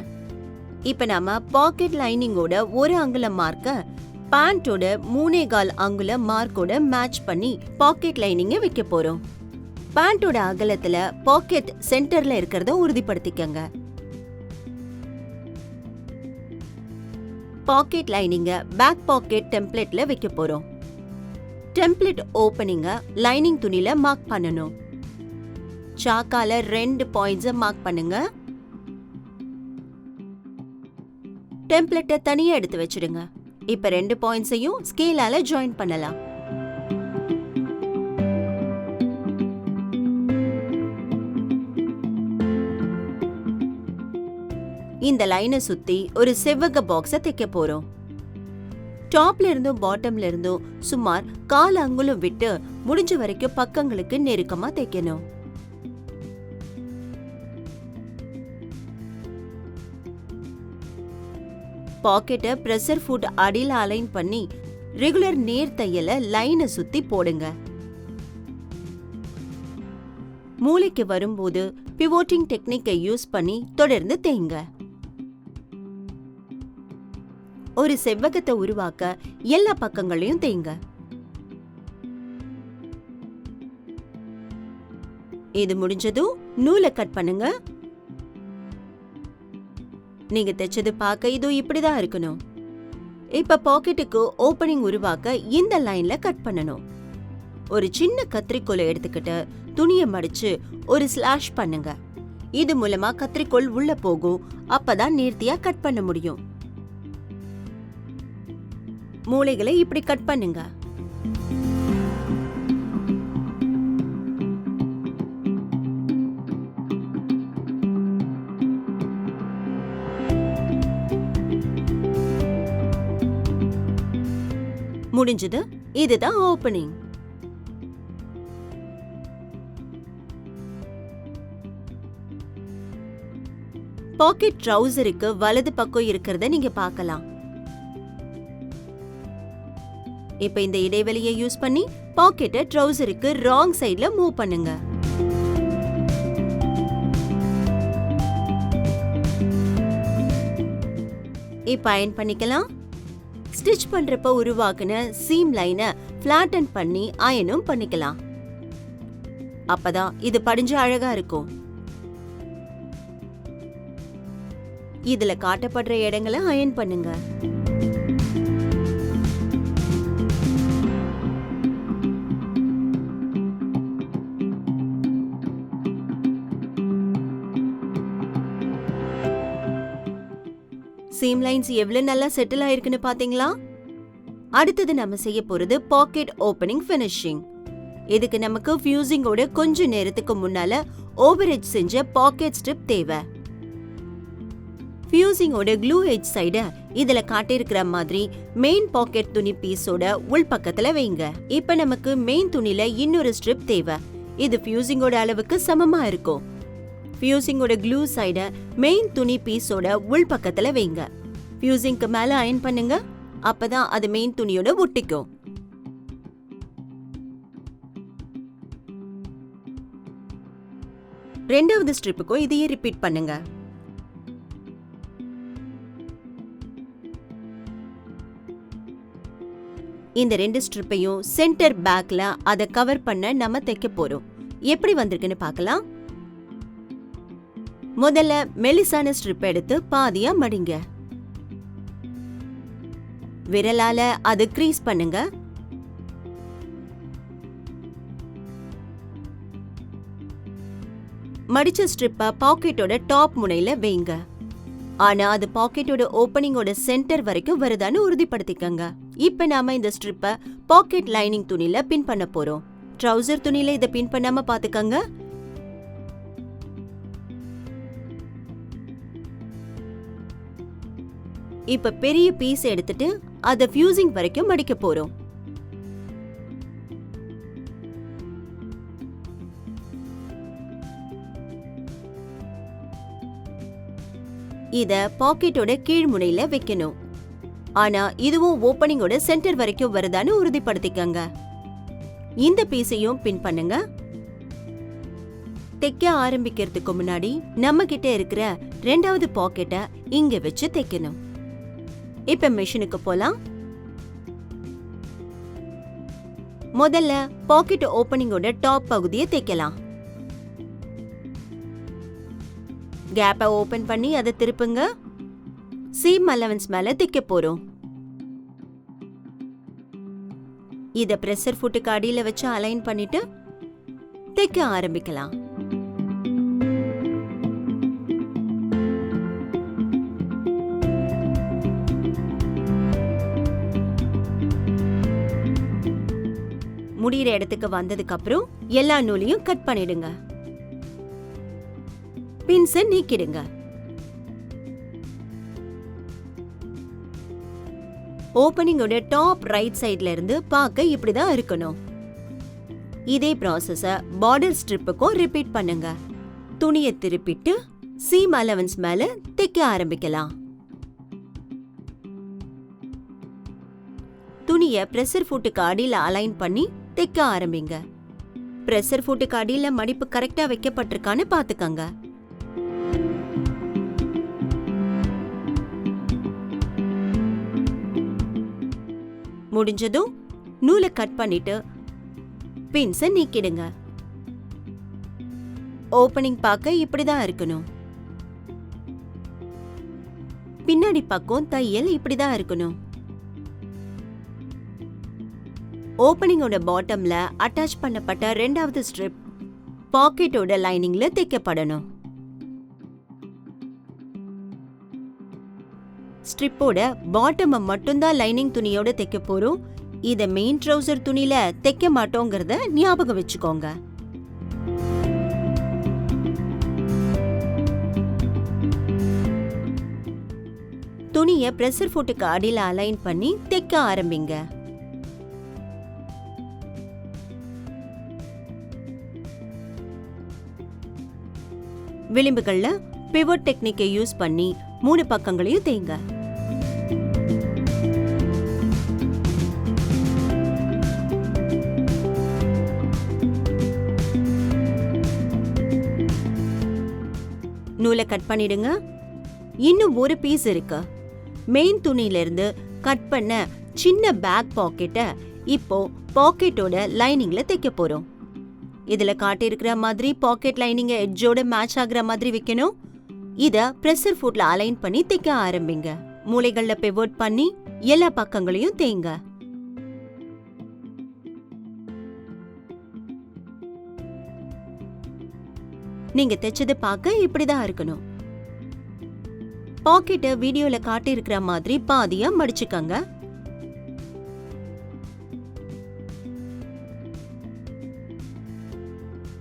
இப்ப நாம பாக்கெட் லைனிங்கோட 1 அங்குலம் மார்க்க பேண்டோட 3.25 அங்குலம் மார்க்கோட மேட்ச் பண்ணி பாக்கெட் லைனிங்க வைக்க போறோம். பேண்டோட அகலத்துல பாக்கெட் சென்டர்ல இருக்கிறத உறுதிப்படுத்திக்கங்க. பாக்கெட் லைனிங்க பேக் பாக்கெட் டெம்ப்ளேட்ல வைக்க போறோம். டெம்ப்ளேட் ஓபனிங்க லைனிங் துணியில மார்க் பண்ணணும். சாக்கால 2 பாயிண்ட்ஸ் மார்க் பண்ணுங்க. டெம்ப்ளேட்டை தனியா எடுத்து வச்சிடுங்க. இப்ப 2 பாயிண்ட்ஸையும் ஸ்கேலால ஜாயின் பண்ணலாம். இந்த லைனை சுத்தி ஒரு செவ்வக பாக்ஸ தைக்க போறோம். டாப்ல இருந்தும் பாட்டம்ல இருந்தும் சுமார் 1/4 அங்குலம் விட்டு முடிஞ்ச வரைக்கும் பக்கங்களுக்கு நெருக்கமா தைக்கணும். பாக்கெட்டை பிரஷர் ஃபுட் அடியில அலைன் பண்ணி ரெகுலர் நேர் தையல லைனை சுத்தி போடுங்க. மூளைக்கு வரும்போது பிவோட்டிங் டெக்னிக்கை யூஸ் பண்ணி தொடர்ந்து தேய்ங்க. ஒரு செவ்வகத்தை உருவாக்க எல்லா பக்கங்களையும் தேய்ங்க. இது முடிஞ்சதும் நூலை கட் பண்ணுங்க. நீங்க தைச்சது பார்க்க இது இப்படிதான் இருக்கணும். இப்ப பாக்கெட்டுக்கு ஓபனிங் உருவாக்க இந்த லைன்ல கட் பண்ணணும். ஒரு சின்ன கத்திரிக்கோலை எடுத்துக்கிட்டு துணியை மடிச்சு ஒரு ஸ்லாஷ் பண்ணுங்க. இது மூலமா கத்திரிக்கோல் உள்ள போகும். அப்பதான் நேர்த்தியா கட் பண்ண முடியும். மூளைகளை இப்படி கட் பண்ணுங்க. முடிஞ்சது. இதுதான் ஓபனிங். பாக்கெட் ட்ரவுசருக்கு வலது பக்கம் இருக்கிறத நீங்க பார்க்கலாம். இப்ப இந்த இடைவெளியை யூஸ் பண்ணி பாக்கெட்டை ட்ரவுசருக்கு ராங் சைடுல மூவ் பண்ணுங்க. இப்ப அயர்ன் பண்ணிக்கலாம். ஸ்டிச் பண்றப்ப உருவாக்குன சீம் லைனை ஃபிளாட்டன் பண்ணி அயனும் பண்ணிக்கலாம். அப்பதான் இது படிஞ்ச அழகா இருக்கும். இதுல காட்டப்படுற இடங்களை அயர்ன் பண்ணுங்க. சீம் லைன்ஸ் எவ்வளவு நல்லா செட்டில் ஆயிருக்குன்னு பாத்தீங்களா? அடுத்தது நம்ம செய்ய போறது பாக்கெட் ஓபனிங் ஃபினிஷிங். இதுக்கு நமக்கு ஃபியூசிங்கோட கொஞ்ச நேரத்துக்கு முன்னால ஓவர் எட்ஜ் செஞ்ச பாக்கெட் ஸ்ட்ரிப் தேவை. ஃபியூசிங்கோட க்ளூ எட்ஜ் சைட இதுல காட்டியிருக்கிற மாதிரி மெயின் பாக்கெட் துணி பீஸோட உள் பக்கத்துல வைங்க. இப்ப நமக்கு மெயின் துணியில இன்னொரு ஸ்ட்ரிப் தேவை. இது ஃபியூசிங்கோட அளவுக்கு சமமா இருக்கும். ஃபியூசிங்கோட க்ளூ சைட மெயின் துணி பீஸோட உள் பக்கத்துல வைங்க. ஃபியூசிங்க்கு மேல அயர்ன் பண்ணுங்க. அப்பதான் அது மெயின் துணியோட ஒட்டிக்கும். ரெண்டாவது ஸ்ட்ரிப்புக்கும் இதையே ரிப்பீட் பண்ணுங்க. இந்த 2 ஸ்ட்ரிப்பையும் சென்டர் பேக்ல அதை கவர் பண்ண நம்ம தைக்க போறோம். எப்படி வந்திருக்குன்னு பார்க்கலாம். முதல்ல மெலிசான ஸ்ட்ரிப் எடுத்து பாதியா மடிங்க. விரலால அது கிரீஸ் பண்ணுங்க. மடிச்ச ஸ்ட்ரிப்ப பாக்கெட்டோட டாப் முனையில வைங்க. ஆனா அது பாக்கெட்டோட ஓபனிங்கோட சென்டர் வரைக்கும் வருதான்னு உறுதிப்படுத்திக்கங்க. இப்ப நாம இந்த ஸ்ட்ரிப்ப பாக்கெட் லைனிங் துணியில பின் பண்ண போறோம். ட்ரவுசர் துணியில இத பின் பண்ணாம பாத்துக்கங்க. இப்ப பெரிய பீஸ் எடுத்துட்டு அத ஃபியூசிங் வரைக்கும் மடிக்க போறோம். இத பாக்கெட்டோட கீழ் முனையில வைக்கணும். ஆனா இதுவும் ஓபனிங்கோட சென்டர் வரைக்கும் வருதான்னு உறுதிப்படுத்திக்கங்க. இந்த பீஸையும் பின் பண்ணுங்க. தைக்க ஆரம்பிக்கிறதுக்கு முன்னாடி நம்ம கிட்ட இருக்கிற ரெண்டாவது பாக்கெட்ட இங்க வச்சு தைக்கணும். இப்ப மிஷினுக்கு போலாம். முதல்ல பாக்கெட் ஓபனிங்கோட டாப் பகுதியை தைக்கலாம். கேப்பை ஓபன் பண்ணி அதை திருப்புங்க. சீம் அலவன்ஸ் மேல தைக்க போறோம். இத பிரஷர் ஃபுட்டுக்கு அடியில வச்சு அலைன் பண்ணிட்டு தைக்க ஆரம்பிக்கலாம். முடியிற இடத்துக்கு வந்ததுக்கு அப்புறம் எல்லா நூலையும் கட் பண்ணிடுங்க. பின்ஸை நீக்கிடுங்க. ஓபனிங்கோட டாப் ரைட் சைட்ல இருந்து பார்க்க இப்படிதான் இருக்கணும். இதே ப்ராசஸ பார்டர் ஸ்ட்ரிப்புக்கும் ரிப்பீட் பண்ணுங்க. துணியை திருப்பிட்டு சீம் அலவன்ஸ் மேல தைக்க ஆரம்பிக்கலாம். துணியை பிரஷர் ஃபுட்டுக்கு அடியில அலைன் பண்ணி தைக்க ஆரம்பிங்க. பிரஷர் ஃபுட்டுக்கு அடியில மடிப்பு கரெக்டா வைக்கப்பட்டிருக்கான்னு பாத்துக்கங்க. முடிஞ்சதும் நூலை கட் பண்ணிட்டு பின்ஸை நீக்கிடுங்க. ஓபனிங் பார்க்க இப்படிதான் இருக்கணும். பின்னாடி பக்கம் தையல் இப்படிதான் இருக்கணும். ஓபனிங்கோட பாட்டம்ல அட்டாச் பண்ணப்பட்ட ரெண்டாவது ஸ்ட்ரிப் பாக்கெட்டோட லைனிங்ல தைக்கப்படணும். ஸ்ட்ரிப்போட பாட்டம் மட்டும்தான் லைனிங் துணியோட தைக்க போறோம். இத மெயின் ட்ரவுசர் துணியில தைக்க மாட்டோங்கிறத ஞாபகம் வச்சுக்கோங்க. துணியை பிரஷர் ஃபுட்டுக்கு அடியில அலைன் பண்ணி தைக்க ஆரம்பிங்க. விளிம்புகள்ல பிவட் டெக்னிக்கை யூஸ் பண்ணி 3 பக்கங்களையும் தேய்ங்க. நூலை கட் பண்ணிடுங்க. இன்னும் ஒரு பீஸ் இருக்கு. மெயின் துணியில இருந்து கட் பண்ண சின்ன பேக் பாக்கெட்ட இப்போ பாக்கெட்டோட லைனிங்ல தைக்க போறோம். இதுல காட்டியிருக்கிற மாதிரி பாக்கெட் லைனிங்க எட்ஜோட மேட்ச் ஆகுற மாதிரி வைக்கணும். இத பிரஷர் ஃபுட்ல அலைன் பண்ணி தைக்க ஆரம்பிங்க. மூலைகள்ல பிவோட் பண்ணி எல்லா பக்கங்களையும் தேய்ங்க. நீங்க தைச்சது பார்க்க இப்படிதான் இருக்கணும். பாக்கெட்டை வீடியோல காட்டி இருக்கிற மாதிரி பாதியா மடிச்சுக்கங்க.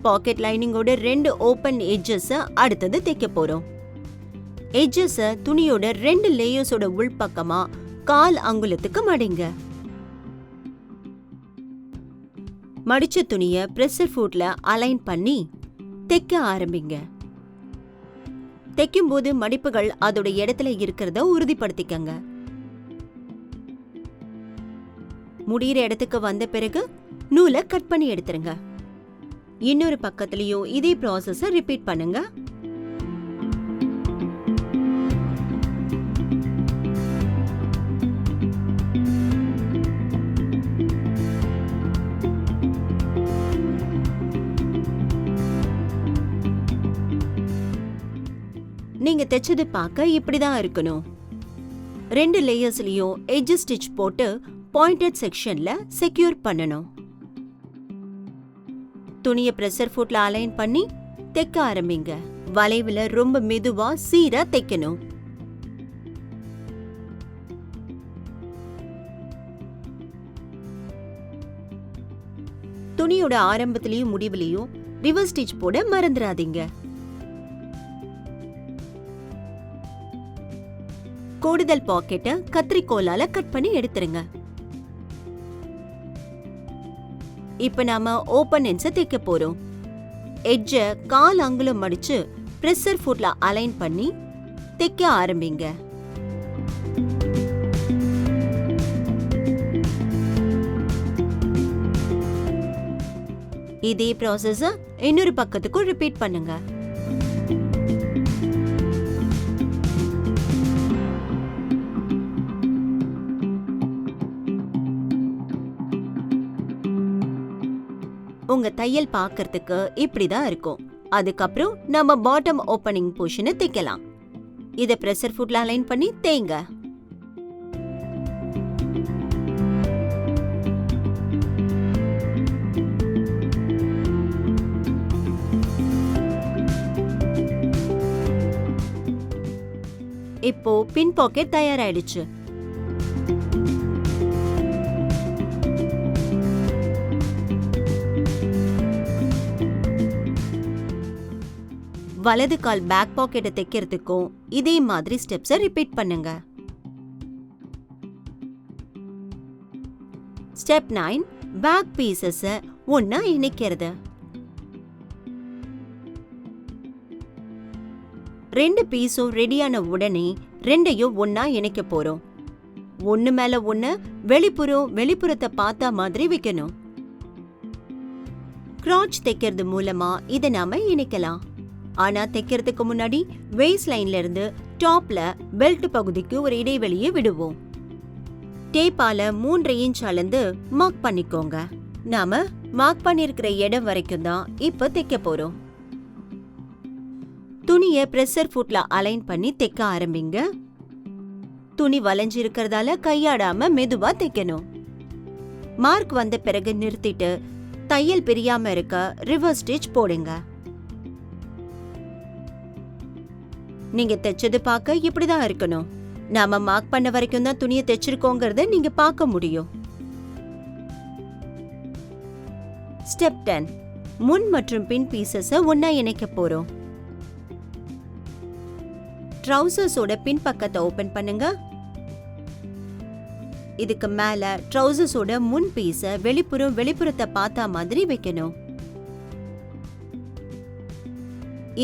பாக்கெட் லைனிங்கோட 2 ஓபன் எட்ஜஸ் அடுத்தது தைக்க போறோம். எட்ஜஸ் துணியோட 2 லேயர்ஸோட உள்பக்கமா 1/4 அங்குலத்துக்கு மடிங்க. மடிச்ச துணியை பிரஷர் ஃபுட்ல அலைன் பண்ணி தைக்க ஆரம்பிங்க. தைக்கும் போது மடிப்புகள் அதோட இடத்துல இருக்கிறத உறுதிப்படுத்திக்கங்க. முடியிற இடத்துக்கு வந்த பிறகு நூலை கட் பண்ணி எடுத்துருங்க. இன்னொரு பக்கத்துலயும் இதே ப்ராசஸ ரிப்பீட் பண்ணுங்க. நீங்க தைச்சது பார்க்க இப்படிதான் இருக்கணும். 2 லேயர்ஸ்லயும் எட்ஜ் ஸ்டிச் போட்டு பாயிண்டட் செக்ஷன்ல செக்யூர் பண்ணணும். துணியை பிரஷர் ஃபுட்ல அலைன் பண்ணி தைக்க ஆரம்பிங்க. வளைவுல ரொம்ப மெதுவா சீரா தைக்கணும். துணியோட ஆரம்பத்திலயும் முடிவுலயும் ரிவர்ஸ் ஸ்டிச் போட மறந்துடாதீங்க. கூடுதல் பாக்கெட்டை கத்திரிக்கோலால கட் பண்ணி எடுத்துருங்க. இப்ப நாம ஓபன் எண்ட்ஸை தைக்க போறோம். எட்ஜ 1/4 அங்குலம் மடிச்சு பிரஷர் ஃபுட்ல அலைன் பண்ணி தைக்க ஆரம்பிங்க. இதே ப்ராசஸ இன்னொரு பக்கத்துக்கும் ரிப்பீட் பண்ணுங்க. உங்க தையல் பார்க்கிறதுக்கு இப்படிதான் இருக்கும். அதுக்கப்புறம் நம்ம பாட்டம் ஓபனிங் போர்ஷனை தைக்கலாம். இத பிரஷர் ஃபுட்ல அலைன் பண்ணி தேய்ங்க. இப்போ பின் பாக்கெட் தயாராயிடுச்சு. வலது கால் பேக் பாக்கெட்டை தைக்கிறதுக்கும் இதே மாதிரி ஸ்டெப்ஸை ரிப்பீட் பண்ணுங்க. ஸ்டெப் 9 பேக் பீசஸை ஒண்ணா இணைக்கிறது. 2 பீஸும் ரெடியான உடனே 2ஐயும் ஒண்ணா இணைக்க போறோம். ஒண்ணு மேல ஒண்ணு வெளிப்புறத்தை பார்த்தா மாதிரி வைக்கணும். கிராச் தைக்கிறது மூலமா இதை நாம இணைக்கலாம். ஆனா தைக்கிறதுக்கு முன்னாடி வேஸ்ட் லைன்ல இருந்து டாப்ல பெல்ட் பகுதிக்கு ஒரு இடைவெளியை விடுவோம். டேப்பால 3 இன்ச் அளந்து மார்க் பண்ணிக்கோங்க. நாம மார்க் பண்ணிருக்கிற இடம் வரைக்கும் தான் இப்ப தைக்க போறோம். துணியை பிரஷர் ஃபுட்ல அலைன் பண்ணி தைக்க ஆரம்பிங்க. துணி வளைஞ்சிருக்கிறதால கையாடாம மெதுவா தைக்கணும். மார்க் வந்த பிறகு நிறுத்திட்டு தையல் பிரியாம இருக்க ரிவர்ஸ் ஸ்டிச் போடுங்க. நீங்க தைச்சது பார்க்க இப்படிதான் இருக்கணும். நாம மார்க் பண்ண வரைக்கும் தான் துணியை தைச்சிருக்கோங்கிறத நீங்க பார்க்க முடியும். ஸ்டெப் 10 முன் மற்றும் பின் பீசஸ ஒண்ணா இணைக்க போறோம். ட்ரவுசர்ஸோட பின் பக்கத்தை ஓபன் பண்ணுங்க. இதுக்கு மேல ட்ரவுசர்ஸோட முன் பீஸ வெளிப்புறத்தை பார்த்தா மாதிரி வைக்கணும்.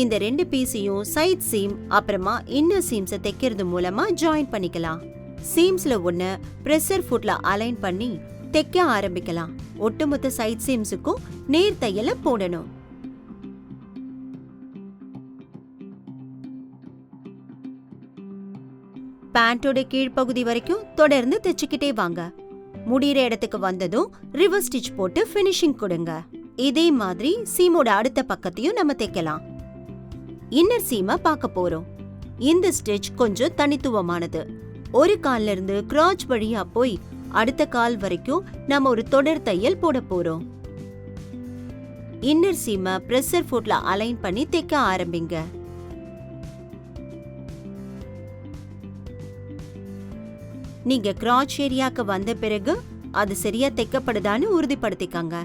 இந்த 2 பீஸையும் சைட் சீம் அப்புறமா இன்னர் சீம்ஸை தைக்கிறது மூலமா ஜாயின் பண்ணிக்கலாம். சீம்ஸ்ல ஒண்ணு பிரஷர் ஃபுட்ல அலைன் பண்ணி தைக்க ஆரம்பிக்கலாம். ஒட்டுமொத்த சைட் சீம்ஸுக்கும் நேர் தையல போடணும். பேண்டோட கீழ்ப்பகுதி வரைக்கும் தொடர்ந்து தைச்சுக்கிட்டே வாங்க. முடிகிற இடத்துக்கு வந்ததும் ரிவர்ஸ் ஸ்டிச் போட்டு ஃபினிஷிங் கொடுங்க. இதே மாதிரி சீமோட அடுத்த பக்கத்தையும் நம்ம தைக்கலாம். இன்னர் சீமை பார்க்க போறோம். இந்த ஸ்டிச் கொஞ்சம் தனித்துவமானது. ஒரு கால்ல இருந்து கிராச் வழியா போய் அடுத்த கால் வரைக்கும் நம்ம ஒரு தொடர் தையல் போட போறோம். இன்னர் சீமை பிரஷர் ஃபுட்ல அலைன் பண்ணி தைக்க ஆரம்பிங்க. நீங்க கிராச் ஏரியாக்கு வந்த பிறகு அது சரியா தைக்கப்படுதான்னு உறுதிப்படுத்திக்கங்க.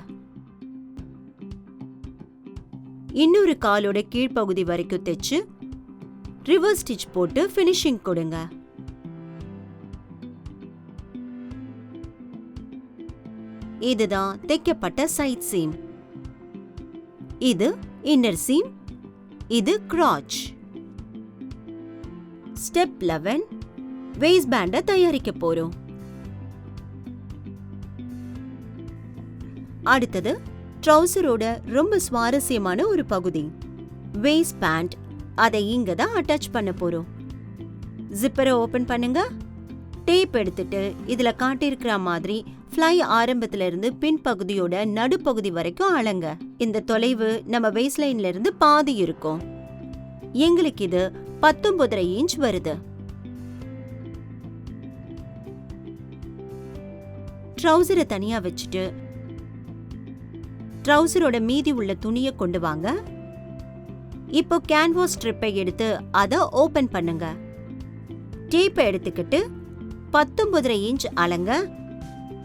இன்னொரு காலோட கீழ்ப்பகுதி வரைக்கும் தைச்சு ரிவர்ஸ் ஸ்டிச் போட்டு ஃபினிஷிங் கொடுங்க. இதுதான் தைக்கப்பட்ட சைட் சீம். இது இன்னர் சீம், இது கிராச். ஸ்டெப் 11 வேஸ்ட் பேண்ட தயாரிக்க போறோம். அடுத்தது ட்ரவுசரோட ரொம்ப சுவாரஸ்யமான ஒரு பகுதி வேஸ்ட் பேண்ட். அதை இங்க தான் அட்டாச் பண்ண போறோம். ஜிப்பரை ஓபன் பண்ணுங்க. டேப் எடுத்துட்டு இதுல காட்டியிருக்கிற மாதிரி ஃப்ளை ஆரம்பத்துல இருந்து பின் பகுதியோட நடுப்பகுதி வரைக்கும் அளங்க. இந்த தொலைவு நம்ம வேஸ்ட் லைன்ல இருந்து பாதி இருக்கும். எங்களுக்கு இது 19.5 இன்ச் வருது. ட்ரவுசரை தனியா வச்சுட்டு ட்ரவுசரோட மீதி உள்ள துணியை கொண்டு வாங்க. இப்போ கேன்வாஸ் ஸ்ட்ரிப்பை எடுத்து அதை ஓபன் பண்ணுங்க. டேப்பை எடுத்துக்கிட்டு 19.5 இன்ச் அளங்க.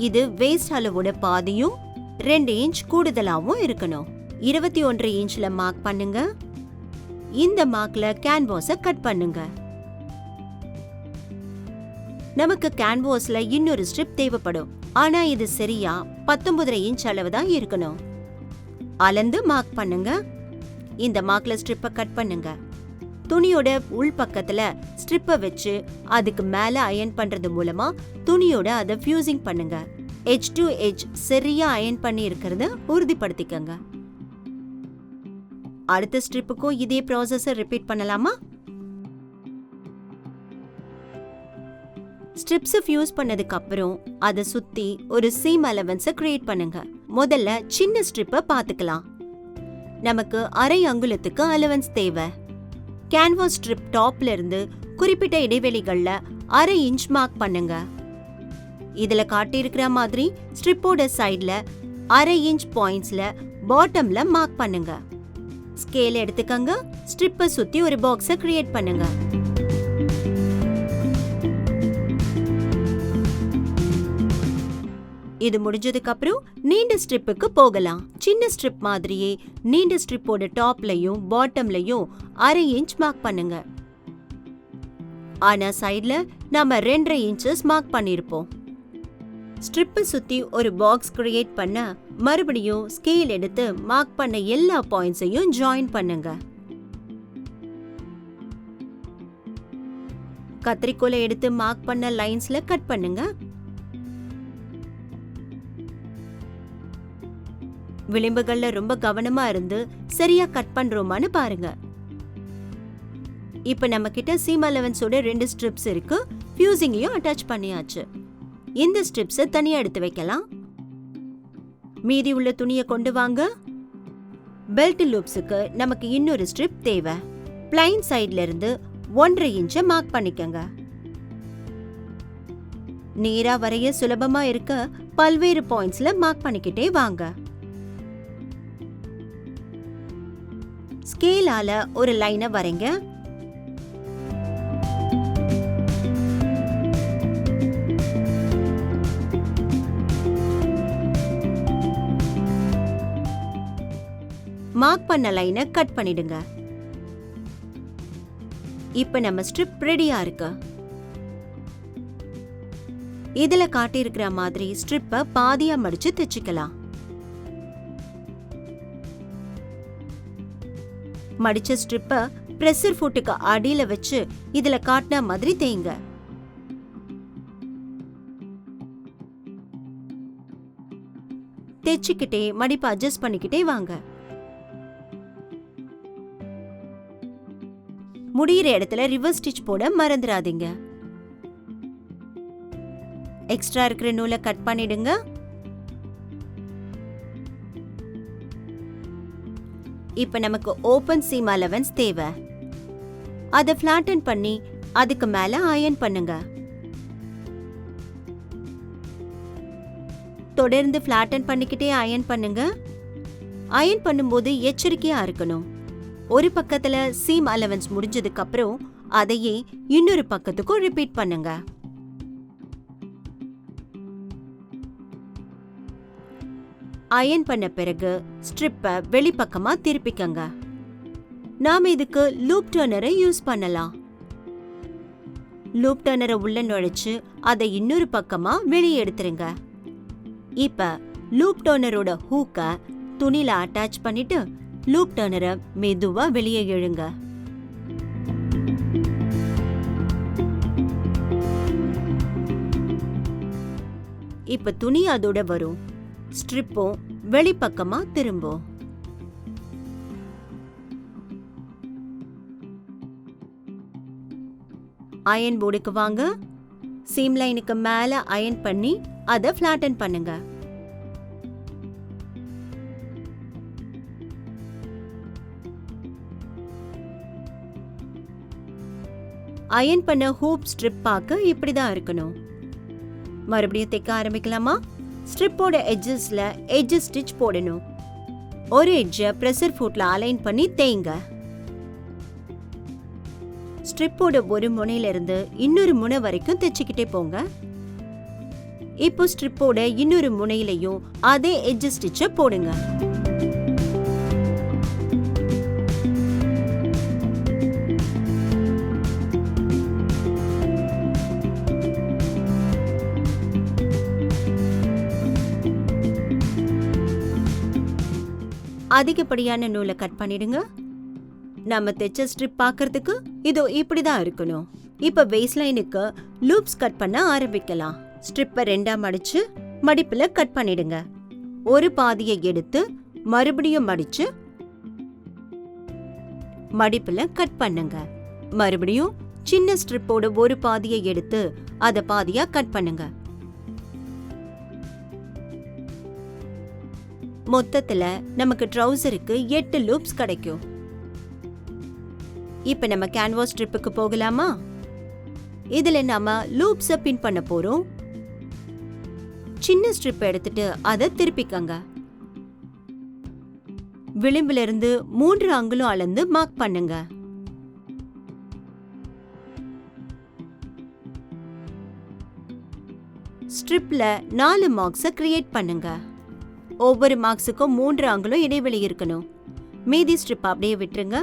இது வேஸ்ட் அளவோட பாதியும் 2 இன்ச் கூடுதலாவும் இருக்கணும். 21 இன்ச்ல மார்க் பண்ணுங்க. இந்த மார்க்ல கேன்வாஸ கட் பண்ணுங்க. நமக்கு கேன்வாஸ்ல இன்னொரு ஸ்ட்ரிப் தேவைப்படும். ஆனா இது சரியா 19 இன்ச் அளவு தான் இருக்கணும். அளந்து மார்க் பண்ணுங்க. இந்த மார்க்ல ஸ்ட்ரிப்பை கட் பண்ணுங்க. துணியோட உள் பக்கத்துல ஸ்ட்ரிப்பை வச்சு அதுக்கு மேல அயன் பண்றது மூலமா துணியோட அதை ஃபியூசிங் பண்ணுங்க. எட்ஜ் டு எட்ஜ் சரியா அயன் பண்ணி இருக்கிறத உறுதிப்படுத்திக்கங்க. அடுத்த ஸ்ட்ரிப்புக்கும் இதே ப்ராசஸை ரிப்பீட் பண்ணலாமா? ஸ்ட்ரிப்ஸ் ஃபியூஸ் பண்ணதுக்கு அப்புறம் அதை சுத்தி ஒரு சீம் அலவன்ஸை கிரியேட் பண்ணுங்க. முதல்ல சின்ன ஸ்ட்ரிப்பை பார்த்துக்கலாம். நமக்கு அரை அங்குலத்துக்கு அலவன்ஸ் தேவை. கேன்வாஸ் ஸ்ட்ரிப் டாப்ல இருந்து குறிப்பிட்ட இடைவெளிகள்ல அரை இன்ச் மார்க் பண்ணுங்க. இதுல காட்டியிருக்கிற மாதிரி ஸ்ட்ரிப்போட சைட்ல அரை இன்ச் பாயிண்ட்ஸ்ல பாட்டம்ல மார்க் பண்ணுங்க. ஸ்கேல் எடுத்துக்கங்க. ஸ்ட்ரிப்பை சுத்தி ஒரு பாக்ஸை கிரியேட் பண்ணுங்க. இது முடிஞ்சதுக்கு அப்புறம் நீண்ட ஸ்ட்ரிப்புக்கு போகலாம். சின்ன ஸ்ட்ரிப் மாதிரியே நீண்ட ஸ்ட்ரிப்போட டாப்லயும் பாட்டம்லயும் அரை இன்ச் மார்க் பண்ணுங்க. ஆனா சைடுல நாம 2.5 இன்ச்சஸ் மார்க் பண்ணிருப்போம். ஸ்ட்ரிப்பை சுத்தி ஒரு பாக்ஸ் கிரியேட் பண்ண மறுபடியும் ஸ்கேல் எடுத்து மார்க் பண்ண எல்லா பாயிண்ட்ஸையும் ஜாயின் பண்ணுங்க. கத்திரிக்கோலை எடுத்து மார்க் பண்ண லைன்ஸ்ல கட் பண்ணுங்க. விளிம்புகள்ல ரொம்ப கவனமா இருந்து சரியா கட் பண்றோமான்னு பாருங்க. இப்ப நம்ம கிட்ட சீம் அலவன்ஸோட 2 ஸ்ட்ரிப்ஸ் இருக்கு. ஃபியூசிங்கையும் அட்டாச் பண்ணியாச்சு. இந்த ஸ்ட்ரிப்ஸை தனியா எடுத்து வைக்கலாம். மீதி உள்ள துணியை கொண்டு வாங்க. பெல்ட் லூப்ஸுக்கு நமக்கு இன்னொரு ஸ்ட்ரிப் தேவை. பிளைன் சைட்ல இருந்து 1.5 இன்ச்சை மார்க் பண்ணிக்கங்க. நேரா வரைய சுலபமா இருக்க பல்வேறு பாயிண்ட்ஸ்ல மார்க் பண்ணிக்கிட்டே வாங்க. ஸ்கேலால ஒரு லைனை வரைங்க. மார்க் பண்ண லைனை கட் பண்ணிடுங்க. இப்ப நம்ம ஸ்ட்ரிப் ரெடியா இருக்கு. இதுல காட்டியிருக்கிற மாதிரி ஸ்ட்ரிப்பை பாதியா மடிச்சு தைச்சுக்கலாம். மடிச்ச ஸ்ட்ரிப்பை பிரஷர் ஃபுட்டுக்கு அடியில வச்சு இதுல காட்டின மாதிரி தேய்ங்க. தைச்சுக்கிட்டே மடிப்பை அட்ஜஸ்ட் பண்ணிக்கிட்டே வாங்க. முடியிற இடத்துல ரிவர்ஸ் ஸ்டிச் போட மறந்துடாதீங்க. எக்ஸ்ட்ரா இருக்கிற நூலை கட் பண்ணிடுங்க. இப்ப நமக்கு ஓபன் சீம் அலவன்ஸ் தேவை. அதை ஃபிளாட்டன் பண்ணி அதுக்கு மேல அயன் பண்ணுங்க. தொடர்ந்து ஃபிளாட்டன் பண்ணிக்கிட்டே அயன் பண்ணுங்க. அயன் பண்ணும்போது எச்சரிக்கையா இருக்கணும். ஒரு பக்கத்துல சீம் அலவன்ஸ் முடிஞ்சதுக்கு அப்புறம் அதையே இன்னொரு பக்கத்துக்கும் ரிப்பீட் பண்ணுங்க. அயன் பண்ண பிறகு ஸ்ட்ரிப்பை வெளிப்பக்கமா திருப்பிக்கங்க. நாம இதுக்கு லூப் டர்னரை யூஸ் பண்ணலாம். லூப் டர்னரை உள்ள நுழைச்சு அதை இன்னொரு பக்கமா வெளியே எடுத்துருங்க. இப்ப லூப் டர்னரோட ஹூக்கை துணியில அட்டாச் பண்ணிட்டு லூப் டர்னரை மெதுவா வெளியே இழுங்க. இப்ப துணி அதோட வரும். ஸ்ட்ரிப்பும் வெளிப்பக்கமா திரும்பும். அயன் போர்டுக்கு வாங்க. சீம் லைனுக்கு மேல அயன் பண்ணி அதை ஃபிளாட்டன் பண்ணுங்க. அயன் பண்ண ஹூப் ஸ்ட்ரிப் பார்க்க இப்படிதான் இருக்கணும். மறுபடியும் தைக்க ஆரம்பிக்கலாமா? ஸ்ட்ரிப்போட எட்ஜஸ்ல எட்ஜ் ஸ்டிச் போடணும். ஒரு எட்ஜை பிரஷர் ஃபுட்ல அலைன் பண்ணி தேய்ங்க. ஸ்ட்ரிப்போட ஒரு முனையில இருந்து இன்னொரு முனை வரைக்கும் தைச்சுக்கிட்டே போங்க. இப்போ ஸ்ட்ரிப்போட இன்னொரு முனையிலையும் அதே எட்ஜ் ஸ்டிச்ச போடுங்க. அதிகப்படியான நூலை கட் பண்ணிடுங்க. நம்ம தைச்ச ஸ்ட்ரிப் பார்க்கிறதுக்கு இதோ இப்படிதான் இருக்கணும். இப்ப வேஸ்ட் லைனுக்கு லூப்ஸ் கட் பண்ண ஆரம்பிக்கலாம். ஸ்ட்ரிப்பை ரெண்டா மடிச்சு மடிப்புல கட் பண்ணிடுங்க. ஒரு பாதியை எடுத்து மறுபடியும் மடிச்சு மடிப்புல கட் பண்ணுங்க. மறுபடியும் சின்ன ஸ்ட்ரிப்போட ஒரு பாதியை எடுத்து அத பாதியா கட் பண்ணுங்க. மொத்தத்துல நமக்கு ட்ரவுசருக்கு 8 லூப்ஸ் கிடைக்கும். இப்ப நம்ம கேன்வாஸ் ஸ்ட்ரிப்புக்கு போகலாமா? இதுல நாம லூப்ஸ பின் பண்ண போறோம். சின்ன ஸ்ட்ரிப் எடுத்துட்டு அதை திருப்பிக்கங்க. விளிம்புல இருந்து 3 அங்குலம் அளந்து மார்க் பண்ணுங்க. ஸ்ட்ரிப்ல 4 மார்க்ஸ கிரியேட் பண்ணுங்க. ஒவ்வொரு மார்க்ஸுக்கும் 3 அங்குலம் இடைவெளி இருக்கணும். மீதி ஸ்ட்ரிப் அப்படியே விட்டுருங்க.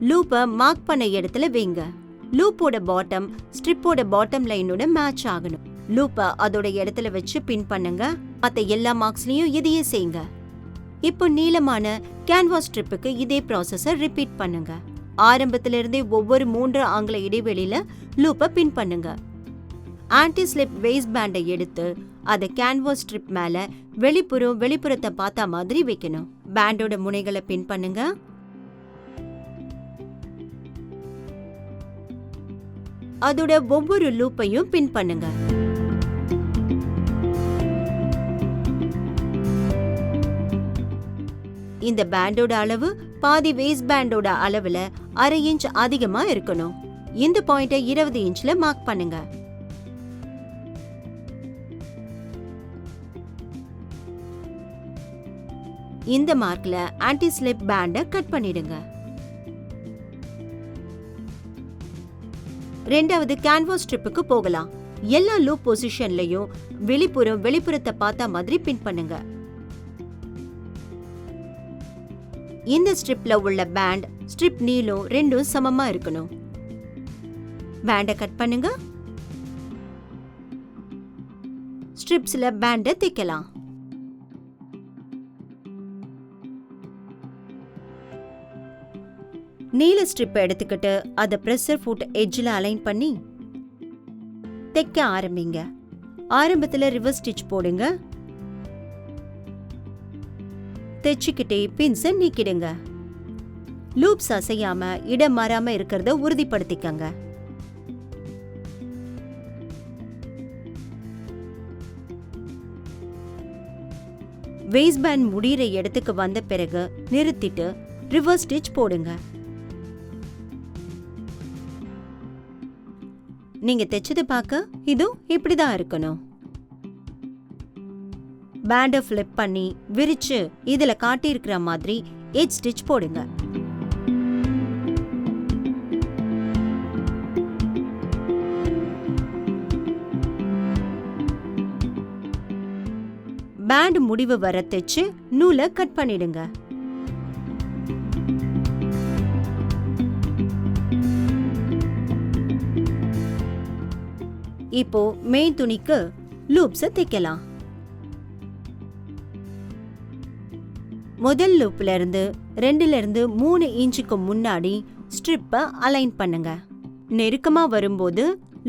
லூப்பை மார்க் பண்ண இடத்துல வைங்க. லூப்போட பாட்டம் ஸ்ட்ரிப்போட பாட்டம் லைனோட மேட்ச் ஆகணும். லூப்பை அதோட இடத்துல வச்சு பின் பண்ணுங்க. மற்ற எல்லா மார்க்ஸ்லயும் இதையே செய்யுங்க. இப்போ நீளமான கேன்வாஸ் ஸ்ட்ரிப்புக்கு இதே ப்ராசஸை ரிப்பீட் பண்ணுங்க. ஆரம்பத்துல இருந்தே ஒவ்வொரு 3 அங்குல இடைவெளியில லூப்பை பின் பண்ணுங்க. ஆன்டி ஸ்லிப் வேஸ்ட் பேண்டை எடுத்து அதை கேன்வாஸ் ஸ்ட்ரிப் மேல வெளிப்புறத்தை பார்த்தா மாதிரி வைக்கணும். பேண்டோட முனைகளை பின் பண்ணுங்க. அதோட ஒவ்வொரு லூப்பையும் பின் பண்ணுங்க. இந்த பேண்டோட அளவு பாதி வேஸ்ட் பேண்டோட அளவுல 1/2 இன்ச் அதிகமா இருக்கணும். இந்த பாயிண்ட 20 இன்ச்ல மார்க் பண்ணுங்க. இந்த மார்க்ல ஆன்டி ஸ்லிப் பேண்ட கட் பண்ணிடுங்க. ரெண்டாவது கேன்வாஸ் ஸ்ட்ரிப்புக்கு போகலாம். எல்லா லூப் பொசிஷன்லயும் வெளிப்புறத்தை பார்த்த மாதிரி பின் பண்ணுங்க. இந்த ஸ்ட்ரிப்ல உள்ள பேண்ட் ஸ்ட்ரிப் நீளம் ரெண்டும் சமமா இருக்கணும். பேண்ட கட் பண்ணுங்க. ஸ்ட்ரிப்ஸ்ல பேண்ட தைக்கலாம். நீல ஸ்ட்ரிப் எடுத்துக்கிட்டு அதை பிரஷர் ஃபுட் எட்ஜ்ல அலைன் பண்ணி தைக்க ஆரம்பிங்க. ஆரம்பத்துல ரிவர்ஸ் ஸ்டிச் போடுங்க. தைச்சுக்கிட்டே பின்ஸை நீக்கிடுங்க. லூப்ஸ் அசையாம இடம் மாறாம இருக்கிறத உறுதிப்படுத்திக்கங்க. வேஸ்ட் பேண்ட் முடிகிற இடத்துக்கு வந்த பிறகு நிறுத்திட்டு ரிவர்ஸ் ஸ்டிச் போடுங்க. நீங்க தைச்சது பார்க்க இது இப்படிதான் இருக்கணும். பேண்ட ஃபிளிப் பண்ணி விரிச்சு இதுல காட்டி இருக்கிற மாதிரி எட்ஜ் ஸ்டிச் போடுங்க. பேண்ட் முடிவு வர தைச்சு நூலை கட் பண்ணிடுங்க. இப்போ மெயின் துணிக்கு லூப்ஸ தைக்கலாம். முதல் லூப்ல இருந்து 2-3 இன்ச்சுக்கு முன்னாடி ஸ்ட்ரிப்ப அலைன் பண்ணுங்க. நெருக்கமா வரும்போது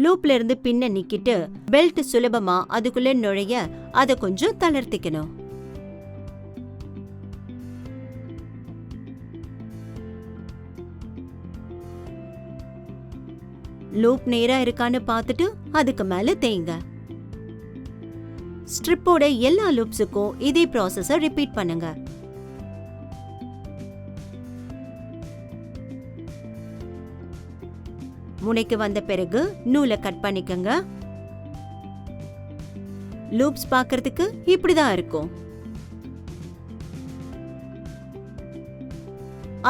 லூப்ல இருந்து பின்ன நிக்கிட்டு பெல்ட் சுலபமா அதுக்குள்ள நுழைய அதை கொஞ்சம் தளர்த்திக்கணும். லூப் நேரா இருக்கான்னு பார்த்துட்டு அதுக்கு மேல தேய்ங்க. ஸ்ட்ரிப்போட எல்லா லூப்ஸுக்கும் இதே ப்ராசஸ ரிப்பீட் பண்ணுங்க. முனைக்கு வந்த பிறகு நூலை கட் பண்ணிக்கங்க. லூப்ஸ் பார்க்கிறதுக்கு இப்படிதான் இருக்கும்.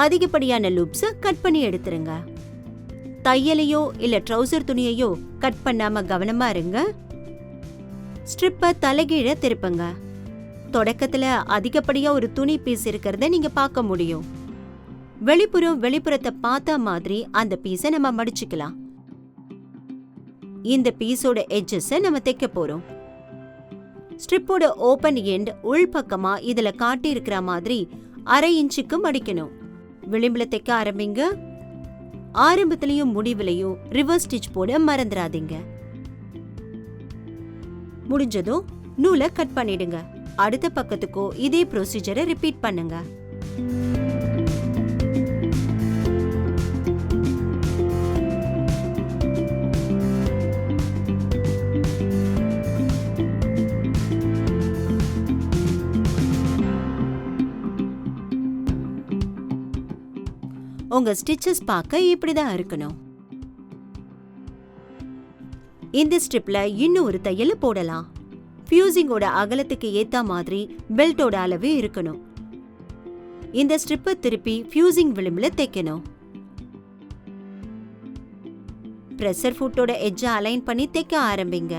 அதிகப்படியான லூப்ஸ கட் பண்ணி எடுத்துருங்க. தையலையோ இல்ல ட்ரவுசர் துணியையோ கட் பண்ணாம கவனமா இருங்க. ஸ்ட்ரிப்பை தலைகீழ திருப்புங்க. தொடக்கத்துல அதிகப்படியா ஒரு துணி பீஸ் இருக்கிறத நீங்க பார்க்க முடியும். வெளிப்புறத்தை பார்த்த மாதிரி அந்த பீஸை நம்ம மடிச்சுக்கலாம். இந்த பீஸோட எட்ஜஸை நம்ம தைக்க போறோம். ஸ்ட்ரிப்போட ஓபன் எண்ட் உள்பக்கமா இதுல காட்டி இருக்கிற மாதிரி 1/2 இன்ச்சுக்கு மடிக்கணும். விளிம்புல தைக்க ஆரம்பிங்க. ஆரம்பத்திலையும் முடிவுலையும் ரிவர்ஸ் ஸ்டிச் போட மறந்துடாதீங்க. முடிஞ்சதும் நூலை கட் பண்ணிடுங்க. அடுத்த பக்கத்துக்கும் இதே ப்ரொசீஜரை ரிப்பீட் பண்ணுங்க. உங்க ஸ்டிச்சஸ் பார்க்க இப்படிதான் இருக்கணும். இந்த ஸ்ட்ரிப்ல இன்னும் ஒரு தையல் போடலாம். ஃபியூசிங்கோட அகலத்துக்கு ஏத்த மாதிரி பெல்ட்டோட அளவு இருக்கணும். இந்த ஸ்ட்ரிப்பை திருப்பி ஃபியூசிங் விளிம்புல தைக்கணும். பிரஷர் ஃபுட்டோட எட்ஜை அலைன் பண்ணி தைக்க ஆரம்பிங்க.